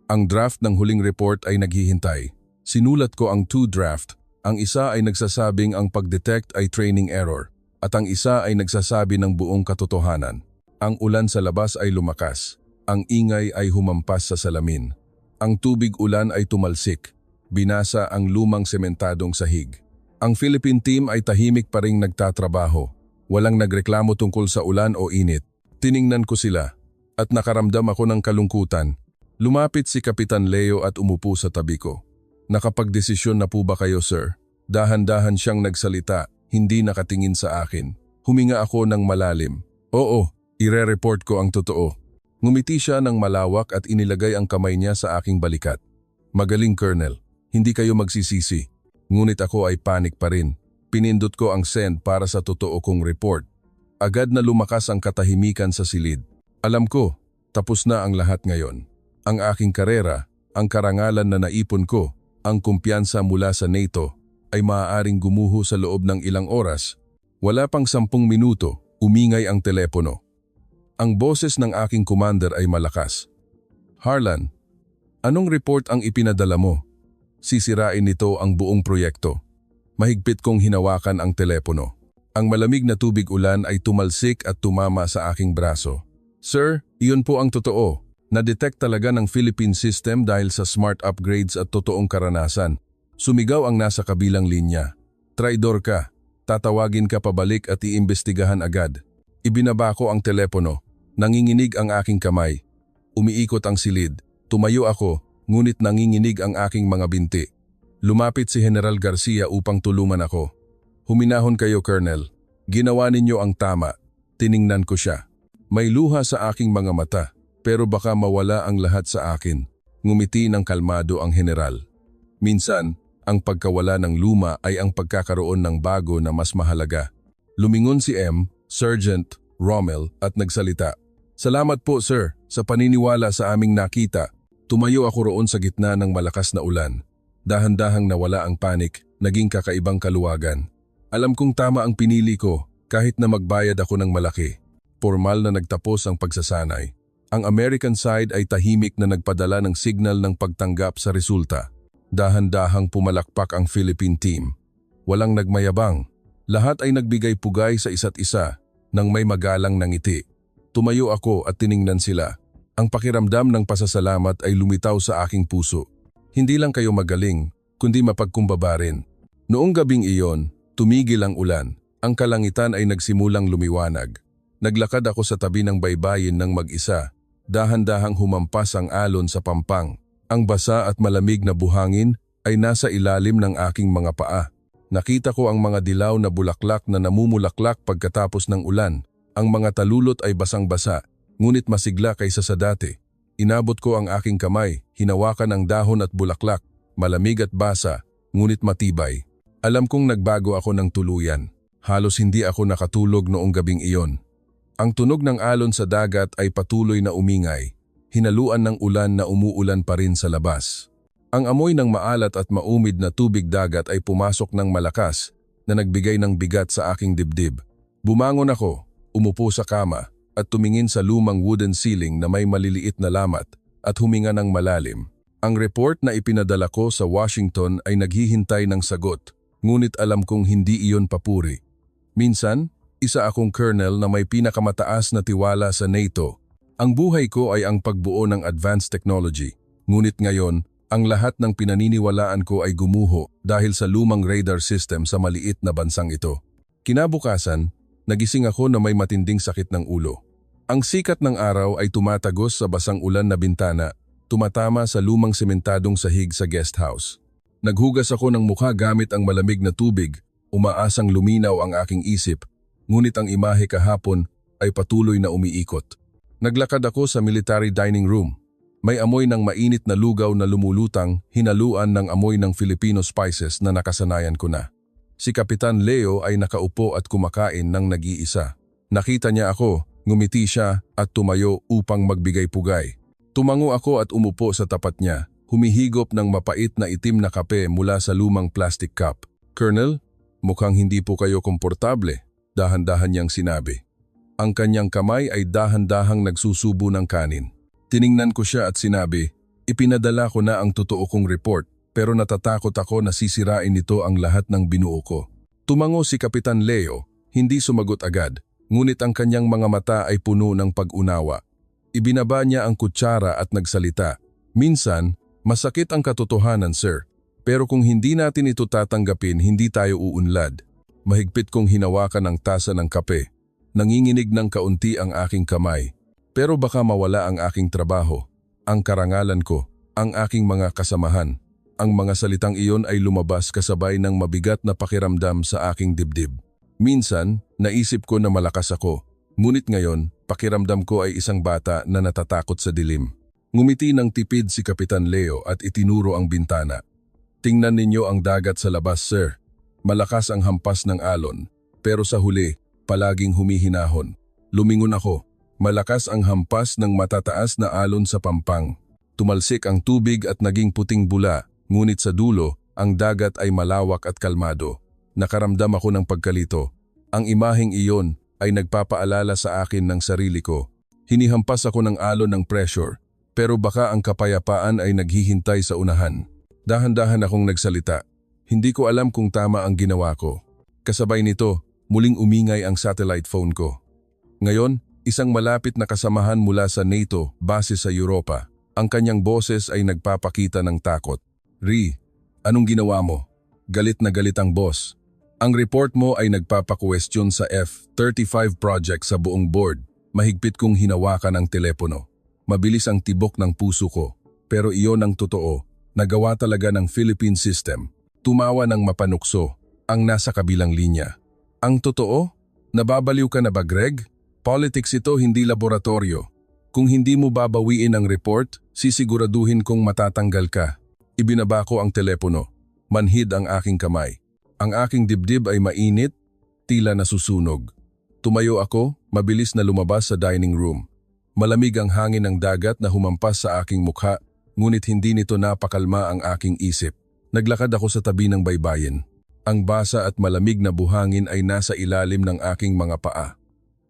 Ang draft ng huling report ay naghihintay. Sinulat ko ang 2 draft. Ang isa ay nagsasabing ang pag-detect ay training error, at ang isa ay nagsasabi ng buong katotohanan. Ang ulan sa labas ay lumakas. Ang ingay ay humampas sa salamin. Ang tubig ulan ay tumalsik. Binasa ang lumang sementadong sahig. Ang Philippine team ay tahimik pa ring nagtatrabaho. Walang nagreklamo tungkol sa ulan o init. Tiningnan ko sila at nakaramdam ako ng kalungkutan. Lumapit si Kapitan Leo at umupo sa tabi ko. "Nakapagdesisyon na po ba kayo, sir?" Dahan-dahan siyang nagsalita, hindi nakatingin sa akin. Huminga ako ng malalim. "Oo, ire-report ko ang totoo." Ngumiti siya ng malawak at inilagay ang kamay niya sa aking balikat. "Magaling, Colonel. Hindi kayo magsisisi." Ngunit ako ay panik pa rin. Pinindot ko ang send para sa totoo kong report. Agad na lumakas ang katahimikan sa silid. Alam ko, tapos na ang lahat ngayon. Ang aking karera, ang karangalan na naipon ko, ang kumpiyansa mula sa NATO, ay maaaring gumuho sa loob ng ilang oras. Wala pang 10 minuto, umingay ang telepono. Ang boses ng aking commander ay malakas. "Harlan, anong report ang ipinadala mo? Sisirain nito ang buong proyekto." Mahigpit kong hinawakan ang telepono. Ang malamig na tubig ulan ay tumalsik at tumama sa aking braso. Sir, iyon po ang totoo. Na-detect talaga ng Philippine system dahil sa smart upgrades at totoong karanasan. Sumigaw ang nasa kabilang linya. Traidor ka. Tatawagin ka pabalik at iimbestigahan agad. Ibinaba ko ang telepono. Nanginginig ang aking kamay. Umiikot ang silid. Tumayo ako, ngunit nanginginig ang aking mga binti. Lumapit si General Garcia upang tulungan ako. Huminahon kayo, Colonel. Ginawa ninyo ang tama. Tiningnan ko siya. May luha sa aking mga mata, pero baka mawala ang lahat sa akin. Ngumiti ng kalmado ang general. Minsan, ang pagkawala ng luma ay ang pagkakaroon ng bago na mas mahalaga. Lumingon si M, Sergeant Rommel at nagsalita. Salamat po, sir, sa paniniwala sa aming nakita. Tumayo ako roon sa gitna ng malakas na ulan. Dahan-dahang nawala ang panik, naging kakaibang kaluwagan. Alam kong tama ang pinili ko, kahit na magbayad ako ng malaki. Formal na nagtapos ang pagsasanay. Ang American side ay tahimik na nagpadala ng signal ng pagtanggap sa resulta. Dahan-dahang pumalakpak ang Philippine team. Walang nagmayabang. Lahat ay nagbigay pugay sa isa't isa nang may magalang na ngiti. Tumayo ako at tiningnan sila. Ang pakiramdam ng pasasalamat ay lumitaw sa aking puso. Hindi lang kayo magaling, kundi mapagkumbaba rin. Noong gabing iyon, tumigil ang ulan. Ang kalangitan ay nagsimulang lumiwanag. Naglakad ako sa tabi ng baybayin ng mag-isa. Dahan-dahang humampas ang alon sa pampang. Ang basa at malamig na buhangin ay nasa ilalim ng aking mga paa. Nakita ko ang mga dilaw na bulaklak na namumulaklak pagkatapos ng ulan. Ang mga talulot ay basang-basa, ngunit masigla kaysa sa dati. Inabot ko ang aking kamay, hinawakan ang dahon at bulaklak, malamig at basa, ngunit matibay. Alam kong nagbago ako ng tuluyan. Halos hindi ako nakatulog noong gabing iyon. Ang tunog ng alon sa dagat ay patuloy na umingay, hinaluan ng ulan na umuulan pa rin sa labas. Ang amoy ng maalat at maumid na tubig dagat ay pumasok ng malakas na nagbigay ng bigat sa aking dibdib. Bumangon ako, umupo sa kama at tumingin sa lumang wooden ceiling na may maliliit na lamat at huminga ng malalim. Ang report na ipinadala ko sa Washington ay naghihintay ng sagot, ngunit alam kong hindi iyon papuri. Minsan, isa akong colonel na may pinakamataas na tiwala sa NATO. Ang buhay ko ay ang pagbuo ng advanced technology. Ngunit ngayon, ang lahat ng pinaniniwalaan ko ay gumuho dahil sa lumang radar system sa maliit na bansang ito. Kinabukasan, nagising ako na may matinding sakit ng ulo. Ang sikat ng araw ay tumatagos sa basang ulan na bintana, tumatama sa lumang sementadong sahig sa guest house. Naghugas ako ng mukha gamit ang malamig na tubig, umaasang luminaw ang aking isip. Ngunit ang imahe kahapon ay patuloy na umiikot. Naglakad ako sa military dining room. May amoy ng mainit na lugaw na lumulutang, hinaluan ng amoy ng Filipino spices na nakasanayan ko na. Si Kapitan Leo ay nakaupo at kumakain ng nag-iisa. Nakita niya ako, ngumiti siya at tumayo upang magbigay pugay. Tumango ako at umupo sa tapat niya, humihigop ng mapait na itim na kape mula sa lumang plastic cup. Colonel, mukhang hindi po kayo komportable. Dahan-dahan niyang sinabi. Ang kanyang kamay ay dahan-dahang nagsusubo ng kanin. Tiningnan ko siya at sinabi, ipinadala ko na ang totoo kong report, pero natatakot ako na sisirain nito ang lahat ng binuo ko. Tumango si Kapitan Leo, hindi sumagot agad, ngunit ang kanyang mga mata ay puno ng pag-unawa. Ibinaba niya ang kutsara at nagsalita. Minsan, masakit ang katotohanan, sir, pero kung hindi natin ito tatanggapin, hindi tayo uunlad. Mahigpit kong hinawakan ang tasa ng kape. Nanginginig ng kaunti ang aking kamay. Pero baka mawala ang aking trabaho, ang karangalan ko, ang aking mga kasamahan. Ang mga salitang iyon ay lumabas kasabay ng mabigat na pakiramdam sa aking dibdib. Minsan, naisip ko na malakas ako. Ngunit ngayon, pakiramdam ko ay isang bata na natatakot sa dilim. Ngumiti ng tipid si Kapitan Leo at itinuro ang bintana. Tingnan ninyo ang dagat sa labas, sir. Malakas ang hampas ng alon, pero sa huli, palaging humihinahon. Lumingon ako. Malakas ang hampas ng matataas na alon sa pampang. Tumalsik ang tubig at naging puting bula, ngunit sa dulo, ang dagat ay malawak at kalmado. Nakaramdam ako ng pagkalito. Ang imaheng iyon ay nagpapaalala sa akin ng sarili ko. Hinihampas ako ng alon ng pressure, pero baka ang kapayapaan ay naghihintay sa unahan. Dahan-dahan akong nagsalita. Hindi ko alam kung tama ang ginawa ko. Kasabay nito, muling umingay ang satellite phone ko. Ngayon, isang malapit na kasamahan mula sa NATO base sa Europa. Ang kanyang boses ay nagpapakita ng takot. "Ri, anong ginawa mo?" Galit na galit ang boss. "Ang report mo ay nagpapa-question sa F-35 project sa buong board." Mahigpit kong hinawakan ang telepono. Mabilis ang tibok ng puso ko. Pero iyon ang totoo. Nagawa talaga ng Philippine system. Tumawa ng mapanukso ang nasa kabilang linya. "Ang totoo? Nababaliw ka na ba, Greg? Politics ito, hindi laboratorio. Kung hindi mo babawiin ang report, sisiguraduhin kong matatanggal ka." Ibinaba ko ang telepono. Manhid ang aking kamay. Ang aking dibdib ay mainit, tila nasusunog. Tumayo ako, mabilis na lumabas sa dining room. Malamig ang hangin ng dagat na humampas sa aking mukha, ngunit hindi nito napakalma ang aking isip. Naglakad ako sa tabi ng baybayin. Ang basa at malamig na buhangin ay nasa ilalim ng aking mga paa.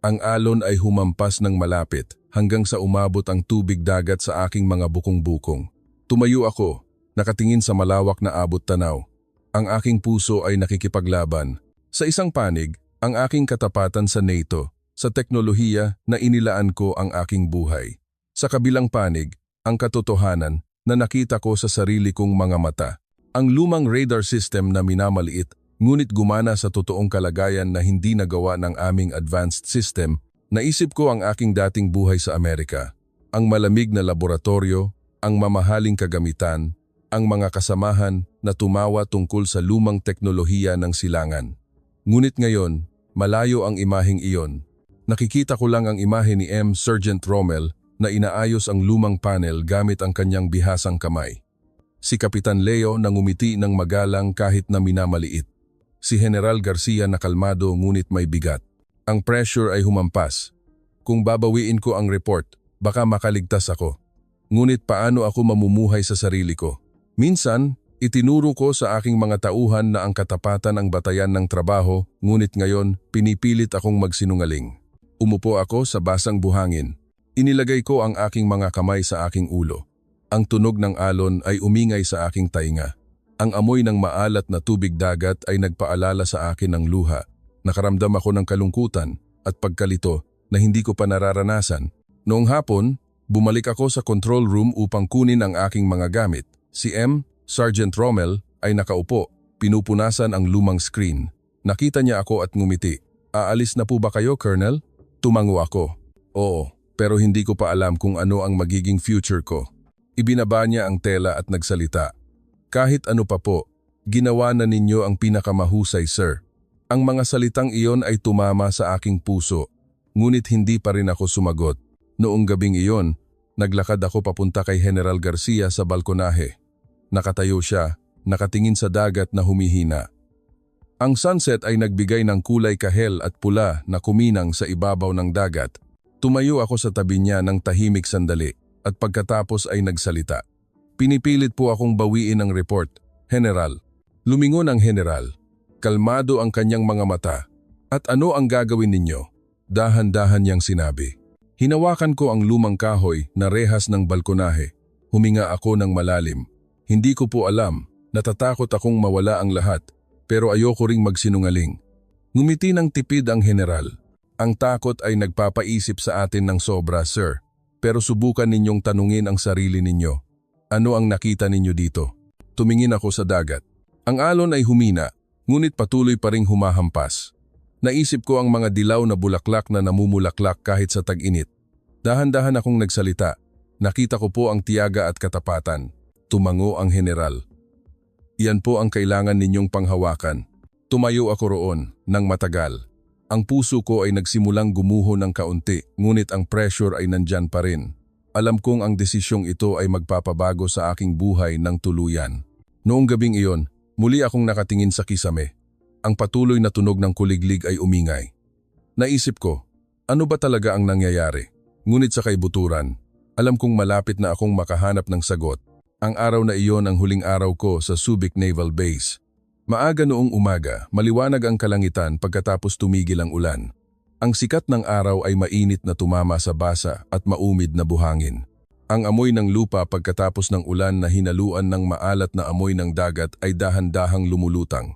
Ang alon ay humampas ng malapit hanggang sa umabot ang tubig dagat sa aking mga bukong-bukong. Tumayo ako, nakatingin sa malawak na abot tanaw. Ang aking puso ay nakikipaglaban. Sa isang panig, ang aking katapatan sa NATO, sa teknolohiya na inilaan ko ang aking buhay. Sa kabilang panig, ang katotohanan na nakita ko sa sarili kong mga mata. Ang lumang radar system na minamaliit, ngunit gumana sa totoong kalagayan na hindi nagawa ng aming advanced system. Naisip ko ang aking dating buhay sa Amerika. Ang malamig na laboratorio, ang mamahaling kagamitan, ang mga kasamahan na tumawa tungkol sa lumang teknolohiya ng silangan. Ngunit ngayon, malayo ang imaheng iyon. Nakikita ko lang ang imahe ni Sergeant Rommel na inaayos ang lumang panel gamit ang kanyang bihasang kamay. Si Kapitan Leo nangumiti ng magalang kahit na minamaliit. Si General Garcia na kalmado ngunit may bigat. Ang pressure ay humampas. Kung babawiin ko ang report, baka makaligtas ako. Ngunit paano ako mamumuhay sa sarili ko? Minsan, itinuro ko sa aking mga tauhan na ang katapatan ang batayan ng trabaho, ngunit ngayon pinipilit akong magsinungaling. Umupo ako sa basang buhangin. Inilagay ko ang aking mga kamay sa aking ulo. Ang tunog ng alon ay umingay sa aking tainga. Ang amoy ng maalat na tubig dagat ay nagpaalala sa akin ng luha. Nakaramdam ako ng kalungkutan at pagkalito na hindi ko pa nararanasan. Noong hapon, bumalik ako sa control room upang kunin ang aking mga gamit. Si Sergeant Rommel ay nakaupo, pinupunasan ang lumang screen. Nakita niya ako at ngumiti. "Aalis na po ba kayo, Colonel?" Tumango ako. "Oo, pero hindi ko pa alam kung ano ang magiging future ko." Ibinaba niya ang tela at nagsalita. "Kahit ano pa po, ginawa na ninyo ang pinakamahusay, sir." Ang mga salitang iyon ay tumama sa aking puso, ngunit hindi pa rin ako sumagot. Noong gabing iyon, naglakad ako papunta kay General Garcia sa balkonahe. Nakatayo siya, nakatingin sa dagat na humihina. Ang sunset ay nagbigay ng kulay kahel at pula na kuminang sa ibabaw ng dagat. Tumayo ako sa tabi niya ng tahimik sandali at pagkatapos ay nagsalita. "Pinipilit po akong bawiin ang report, General." Lumingon ang General. Kalmado ang kanyang mga mata. "At ano ang gagawin ninyo?" Dahan-dahan niyang sinabi. Hinawakan ko ang lumang kahoy na rehas ng balkonahe. Huminga ako ng malalim. Hindi ko po alam, natatakot akong mawala ang lahat, pero ayoko ring magsinungaling. Ngumiti ng tipid ang General. "Ang takot ay nagpapaisip sa atin ng sobra, sir. Pero subukan ninyong tanungin ang sarili ninyo. Ano ang nakita ninyo dito?" Tumingin ako sa dagat. Ang alon ay humina, ngunit patuloy pa ring humahampas. Naisip ko ang mga dilaw na bulaklak na namumulaklak kahit sa tag-init. Dahan-dahan akong nagsalita. "Nakita ko po ang tiyaga at katapatan." Tumango ang General. "Yan po ang kailangan ninyong panghawakan." Tumayo ako roon, nang matagal. Ang puso ko ay nagsimulang gumuho ng kaunti, ngunit ang pressure ay nandyan pa rin. Alam kong ang desisyong ito ay magpapabago sa aking buhay ng tuluyan. Noong gabing iyon, muli akong nakatingin sa kisame. Ang patuloy na tunog ng kuliglig ay umingay. Naisip ko, ano ba talaga ang nangyayari? Ngunit sa kaibuturan, alam kong malapit na akong makahanap ng sagot. Ang araw na iyon ang huling araw ko sa Subic Naval Base. Maaga noong umaga, maliwanag ang kalangitan pagkatapos tumigil ang ulan. Ang sikat ng araw ay mainit na tumama sa basa at maumid na buhangin. Ang amoy ng lupa pagkatapos ng ulan na hinaluan ng maalat na amoy ng dagat ay dahan-dahang lumulutang.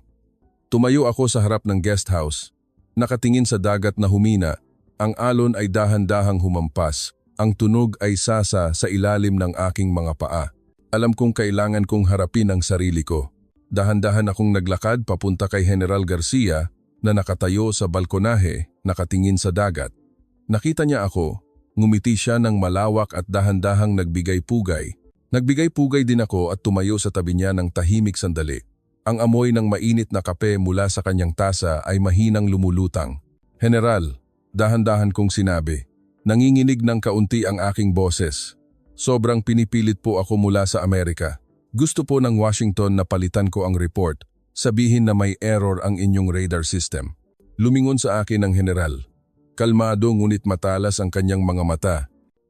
Tumayo ako sa harap ng guest house. Nakatingin sa dagat na humina, ang alon ay dahan-dahang humampas. Ang tunog ay sasa sa ilalim ng aking mga paa. Alam kong kailangan kong harapin ang sarili ko. Dahan-dahan akong naglakad papunta kay General Garcia na nakatayo sa balkonahe, nakatingin sa dagat. Nakita niya ako, ngumiti siya ng malawak at dahan-dahang nagbigay-pugay. Nagbigay-pugay din ako at tumayo sa tabi niya ng tahimik sandali. Ang amoy ng mainit na kape mula sa kanyang tasa ay mahinang lumulutang. General, dahan-dahan kong sinabi. Nanginginig ng kaunti ang aking boses. Sobrang pinipilit po ako mula sa Amerika. Gusto po ng Washington na palitan ko ang report. Sabihin na may error ang inyong radar system. Lumingon sa akin ang general. Kalmado ngunit matalas ang kanyang mga mata.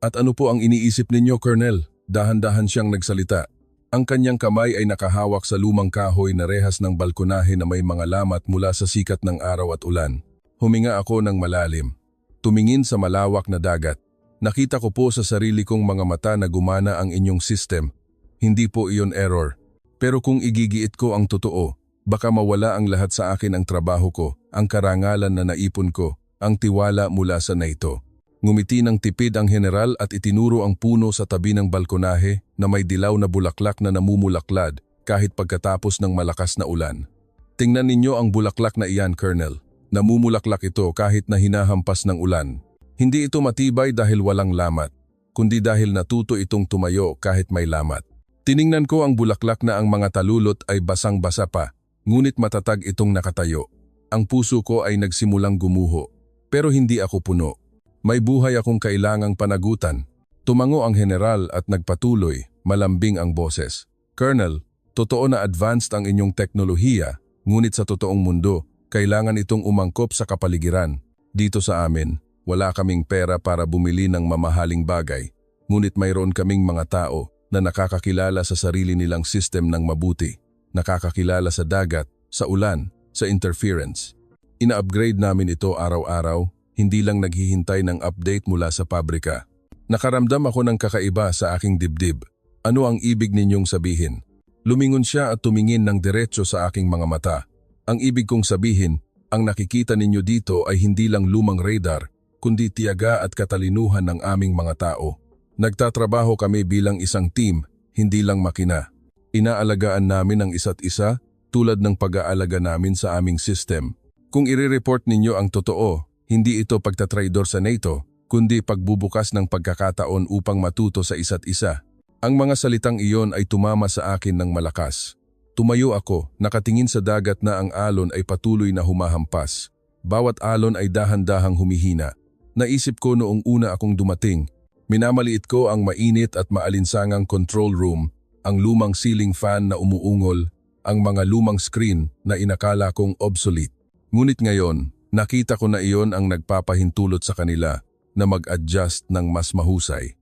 At ano po ang iniisip ninyo, Colonel? Dahan-dahan siyang nagsalita. Ang kanyang kamay ay nakahawak sa lumang kahoy na rehas ng balkonahe na may mga lamat mula sa sikat ng araw at ulan. Huminga ako ng malalim. Tumingin sa malawak na dagat. Nakita ko po sa sarili kong mga mata na gumana ang inyong system. Hindi po iyon error. Pero kung igigiit ko ang totoo, baka mawala ang lahat sa akin ang trabaho ko, ang karangalan na naipon ko, ang tiwala mula sa NATO. Ngumiti ng tipid ang general at itinuro ang puno sa tabi ng balkonahe na may dilaw na bulaklak na namumulaklad kahit pagkatapos ng malakas na ulan. Tingnan ninyo ang bulaklak na iyan, Colonel. Namumulaklak ito kahit na hinahampas ng ulan. Hindi ito matibay dahil walang lamat, kundi dahil natuto itong tumayo kahit may lamat. Tiningnan ko ang bulaklak na ang mga talulot ay basang-basa pa, ngunit matatag itong nakatayo. Ang puso ko ay nagsimulang gumuho, pero hindi ako puno. May buhay akong kailangang panagutan. Tumango ang general at nagpatuloy, malambing ang boses. Colonel, totoo na advanced ang inyong teknolohiya, ngunit sa totoong mundo, kailangan itong umangkop sa kapaligiran. Dito sa amin, wala kaming pera para bumili ng mamahaling bagay, ngunit mayroon kaming mga tao na nakakakilala sa sarili nilang system ng mabuti, nakakakilala sa dagat, sa ulan, sa interference. Ina-upgrade namin ito araw-araw, hindi lang naghihintay ng update mula sa pabrika. Nakaramdam ako ng kakaiba sa aking dibdib. Ano ang ibig ninyong sabihin? Lumingon siya at tumingin ng diretso sa aking mga mata. Ang ibig kong sabihin, ang nakikita ninyo dito ay hindi lang lumang radar, kundi tiyaga at katalinuhan ng aming mga tao. Nagtatrabaho kami bilang isang team, hindi lang makina. Inaalagaan namin ang isa't isa tulad ng pag-aalaga namin sa aming system. Kung i-report ninyo ang totoo, hindi ito pagtatraidor sa NATO, kundi pagbubukas ng pagkakataon upang matuto sa isa't isa. Ang mga salitang iyon ay tumama sa akin ng malakas. Tumayo ako, nakatingin sa dagat na ang alon ay patuloy na humahampas. Bawat alon ay dahan-dahang humihina. Naisip ko noong una akong dumating. Minamaliit ko ang mainit at maalinsangang control room, ang lumang ceiling fan na umuungol, ang mga lumang screen na inakala kong obsolete. Ngunit ngayon, nakita ko na iyon ang nagpapahintulot sa kanila na mag-adjust ng mas mahusay.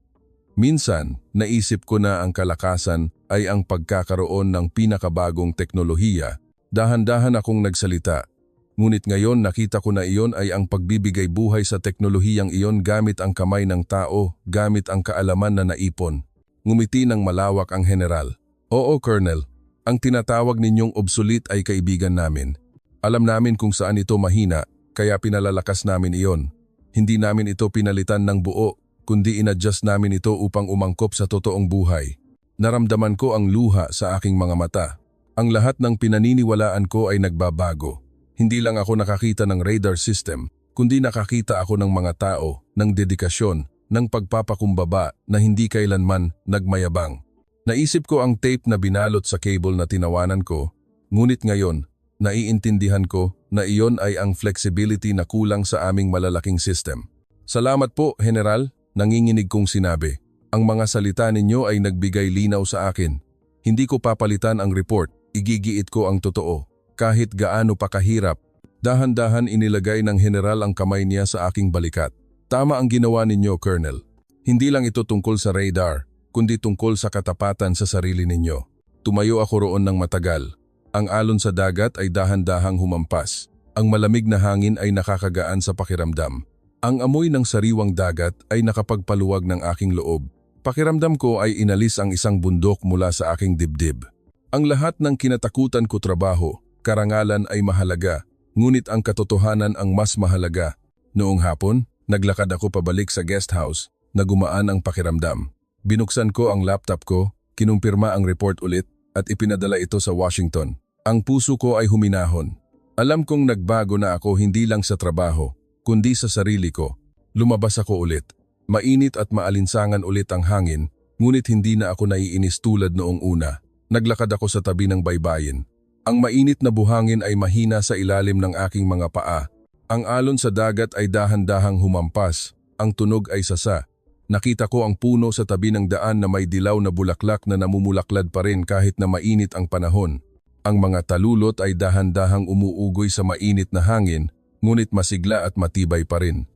Minsan, naisip ko na ang kalakasan ay ang pagkakaroon ng pinakabagong teknolohiya. Dahan-dahan akong nagsalita. Ngunit ngayon nakita ko na iyon ay ang pagbibigay buhay sa teknolohiyang iyon gamit ang kamay ng tao, gamit ang kaalaman na naipon. Ngumiti ng malawak ang general. Oo, Colonel. Ang tinatawag ninyong obsolete ay kaibigan namin. Alam namin kung saan ito mahina, kaya pinalalakas namin iyon. Hindi namin ito pinalitan ng buo, kundi inadjust namin ito upang umangkop sa totoong buhay. Naramdaman ko ang luha sa aking mga mata. Ang lahat ng pinaniniwalaan ko ay nagbabago. Hindi lang ako nakakita ng radar system, kundi nakakita ako ng mga tao, ng dedikasyon, ng pagpapakumbaba na hindi kailanman nagmayabang. Naisip ko ang tape na binalot sa cable na tinawanan ko, ngunit ngayon, naiintindihan ko na iyon ay ang flexibility na kulang sa aming malalaking system. Salamat po, General. Nanginginig kong sinabi. Ang mga salita ninyo ay nagbigay linaw sa akin. Hindi ko papalitan ang report, igigiit ko ang totoo. Kahit gaano pa kahirap, dahan-dahan inilagay ng general ang kamay niya sa aking balikat. Tama ang ginawa ninyo, Colonel. Hindi lang ito tungkol sa radar, kundi tungkol sa katapatan sa sarili ninyo. Tumayo ako roon ng matagal. Ang alon sa dagat ay dahan-dahang humampas. Ang malamig na hangin ay nakakagaan sa pakiramdam. Ang amoy ng sariwang dagat ay nakapagpaluwag ng aking loob. Pakiramdam ko ay inalis ang isang bundok mula sa aking dibdib. Ang lahat ng kinatakutan ko trabaho, karangalan ay mahalaga, ngunit ang katotohanan ang mas mahalaga. Noong hapon, naglakad ako pabalik sa guest house na gumaan ang pakiramdam. Binuksan ko ang laptop ko, kinumpirma ang report ulit at ipinadala ito sa Washington. Ang puso ko ay huminahon. Alam kong nagbago na ako hindi lang sa trabaho, kundi sa sarili ko. Lumabas ako ulit. Mainit at maalinsangan ulit ang hangin, ngunit hindi na ako naiinis tulad noong una. Naglakad ako sa tabi ng baybayin. Ang mainit na buhangin ay mahina sa ilalim ng aking mga paa. Ang alon sa dagat ay dahan-dahang humampas. Ang tunog ay sasa. Nakita ko ang puno sa tabi ng daan na may dilaw na bulaklak na namumulaklad pa rin kahit na mainit ang panahon. Ang mga talulot ay dahan-dahang umuugoy sa mainit na hangin, ngunit masigla at matibay pa rin.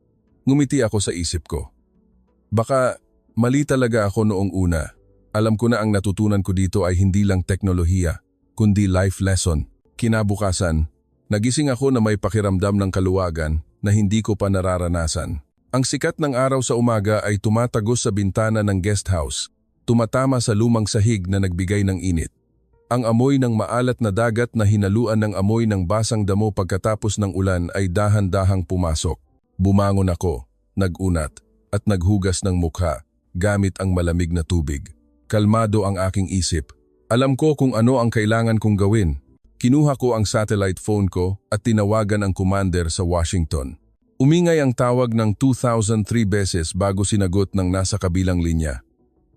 Ngumiti ako sa isip ko. Baka mali talaga ako noong una. Alam ko na ang natutunan ko dito ay hindi lang teknolohiya, kundi life lesson. Kinabukasan, nagising ako na may pakiramdam ng kaluwagan na hindi ko pa nararanasan. Ang sikat ng araw sa umaga ay tumatagos sa bintana ng guest house, tumatama sa lumang sahig na nagbigay ng init. Ang amoy ng maalat na dagat na hinaluan ng amoy ng basang damo pagkatapos ng ulan ay dahan-dahang pumasok. Bumangon ako, nagunat, at naghugas ng mukha gamit ang malamig na tubig. Kalmado ang aking isip. Alam ko kung ano ang kailangan kong gawin. Kinuha ko ang satellite phone ko at tinawagan ang commander sa Washington. Umingay ang tawag ng 2,003 beses bago sinagot ng nasa kabilang linya.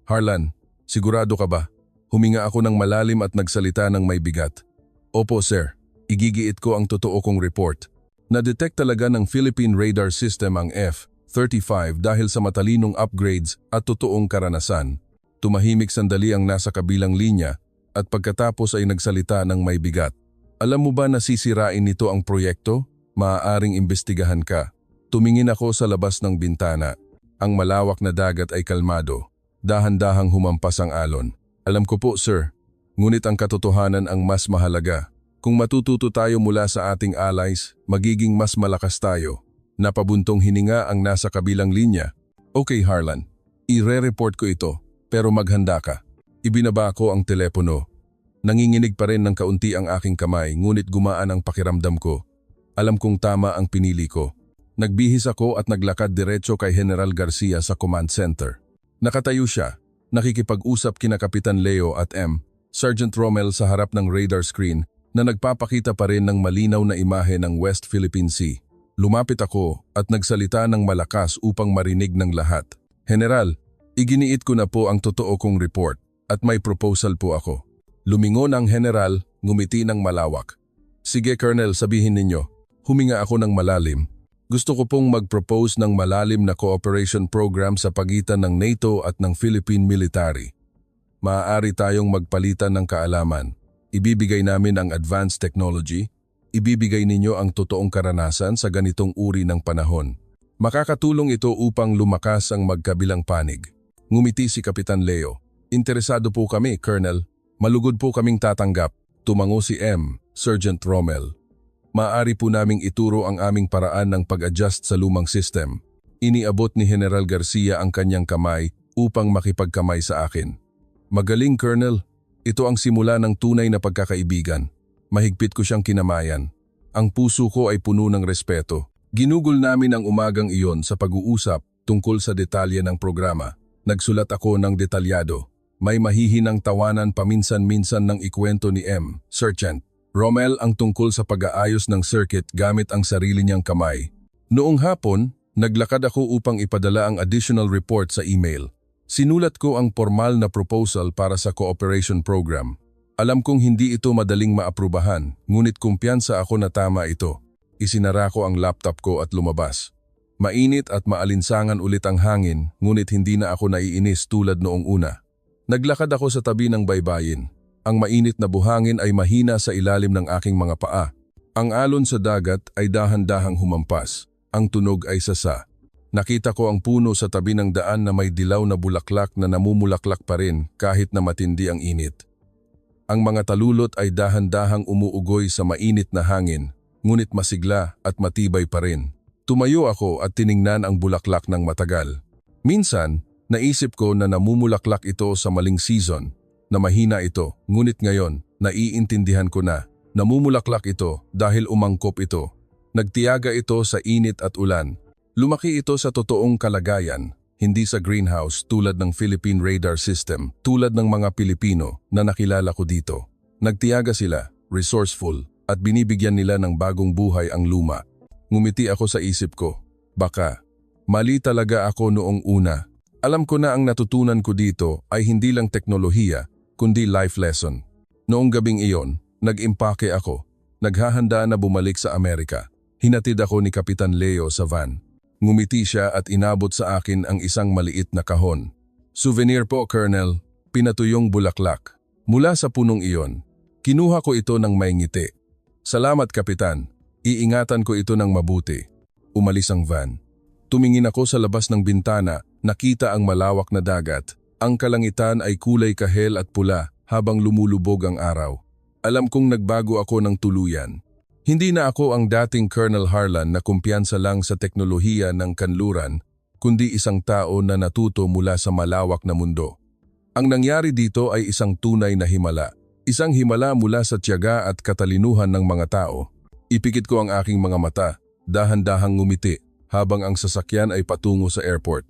Harlan, sigurado ka ba? Huminga ako ng malalim at nagsalita ng may bigat. Opo sir, igigiit ko ang totoo kong report. Na-detect talaga ng Philippine Radar System ang F-35 dahil sa matalinong upgrades at totoong karanasan. Tumahimik sandali ang nasa kabilang linya at pagkatapos ay nagsalita ng may bigat. Alam mo ba na sisirain nito ang proyekto? Maaaring imbestigahan ka. Tumingin ako sa labas ng bintana. Ang malawak na dagat ay kalmado. Dahan-dahang humampas ang alon. Alam ko po sir, ngunit ang katotohanan ang mas mahalaga. Kung matututo tayo mula sa ating allies, magiging mas malakas tayo. Napabuntong hininga ang nasa kabilang linya. Okay Harlan, ire-report ko ito. Pero maghanda ka. Ibinaba ko ang telepono. Nanginginig pa rin ng kaunti ang aking kamay ngunit gumaan ang pakiramdam ko. Alam kong tama ang pinili ko. Nagbihis ako at naglakad diretso kay General Garcia sa command center. Nakatayo siya, nakikipag-usap kina Kapitan Leo at Sergeant Rommel sa harap ng radar screen na nagpapakita pa rin ng malinaw na imahe ng West Philippine Sea. Lumapit ako at nagsalita ng malakas upang marinig ng lahat. General, iginiit ko na po ang totoo kong report at may proposal po ako. Lumingon ang general, ngumiti ng malawak. Sige Colonel, sabihin ninyo. Huminga ako ng malalim. Gusto ko pong mag-propose ng malalim na cooperation program sa pagitan ng NATO at ng Philippine Military. Maaari tayong magpalitan ng kaalaman. Ibibigay namin ang advanced technology. Ibibigay ninyo ang totoong karanasan sa ganitong uri ng panahon. Makakatulong ito upang lumakas ang magkabilang panig. Ngumiti si Kapitan Leo. Interesado po kami, Colonel. Malugod po kaming tatanggap. Tumango si Sergeant Rommel. Maaari po naming ituro ang aming paraan ng pag-adjust sa lumang system. Iniabot ni General Garcia ang kanyang kamay upang makipagkamay sa akin. Magaling, Colonel. Ito ang simula ng tunay na pagkakaibigan. Mahigpit ko siyang kinamayan. Ang puso ko ay puno ng respeto. Ginugol namin ang umagang iyon sa pag-uusap tungkol sa detalye ng programa. Nagsulat ako ng detalyado. May mahihinang tawanan paminsan-minsan ng ikwento ni Sergeant Rommel ang tungkol sa pag-aayos ng circuit gamit ang sarili niyang kamay. Noong hapon, naglakad ako upang ipadala ang additional report sa email. Sinulat ko ang formal na proposal para sa cooperation program. Alam kong hindi ito madaling maaprubahan, ngunit kumpiyansa ako na tama ito. Isinara ko ang laptop ko at lumabas. Mainit at maalinsangan ulit ang hangin, ngunit hindi na ako naiinis tulad noong una. Naglakad ako sa tabi ng baybayin. Ang mainit na buhangin ay mahina sa ilalim ng aking mga paa. Ang alon sa dagat ay dahan-dahang humampas. Ang tunog ay sasa. Nakita ko ang puno sa tabi ng daan na may dilaw na bulaklak na namumulaklak pa rin kahit na matindi ang init. Ang mga talulot ay dahan-dahang umuugoy sa mainit na hangin, ngunit masigla at matibay pa rin. Tumayo ako at tiningnan ang bulaklak ng matagal. Minsan, naisip ko na namumulaklak ito sa maling season, na mahina ito, ngunit ngayon, naiintindihan ko na Namumulaklak ito dahil umangkop ito. Nagtiyaga ito sa init at ulan. Lumaki ito sa totoong kalagayan, hindi sa greenhouse tulad ng Philippine Radar System, tulad ng mga Pilipino na nakilala ko dito. Nagtiyaga sila, resourceful, at binibigyan nila ng bagong buhay ang luma. Ngumiti ako sa isip ko. Baka, mali talaga ako noong una. Alam ko na ang natutunan ko dito ay hindi lang teknolohiya, kundi life lesson. Noong gabing iyon, nag-impake ako. Naghahanda na bumalik sa Amerika. Hinatid ako ni Kapitan Leo sa van. Ngumiti siya at inabot sa akin ang isang maliit na kahon. Souvenir po, Colonel. Pinatuyong bulaklak. Mula sa punong iyon, kinuha ko ito ng may ngiti. Salamat, Kapitan. Iingatan ko ito ng mabuti. Umalis ang van. Tumingin ako sa labas ng bintana, nakita ang malawak na dagat. Ang kalangitan ay kulay kahel at pula habang lumulubog ang araw. Alam kong nagbago ako ng tuluyan. Hindi na ako ang dating Colonel Harlan na kumpiyansa lang sa teknolohiya ng kanluran, kundi isang tao na natuto mula sa malawak na mundo. Ang nangyari dito ay isang tunay na himala. Isang himala mula sa tiyaga at katalinuhan ng mga tao. Ipikit ko ang aking mga mata, dahan-dahang ngumiti, habang ang sasakyan ay patungo sa airport.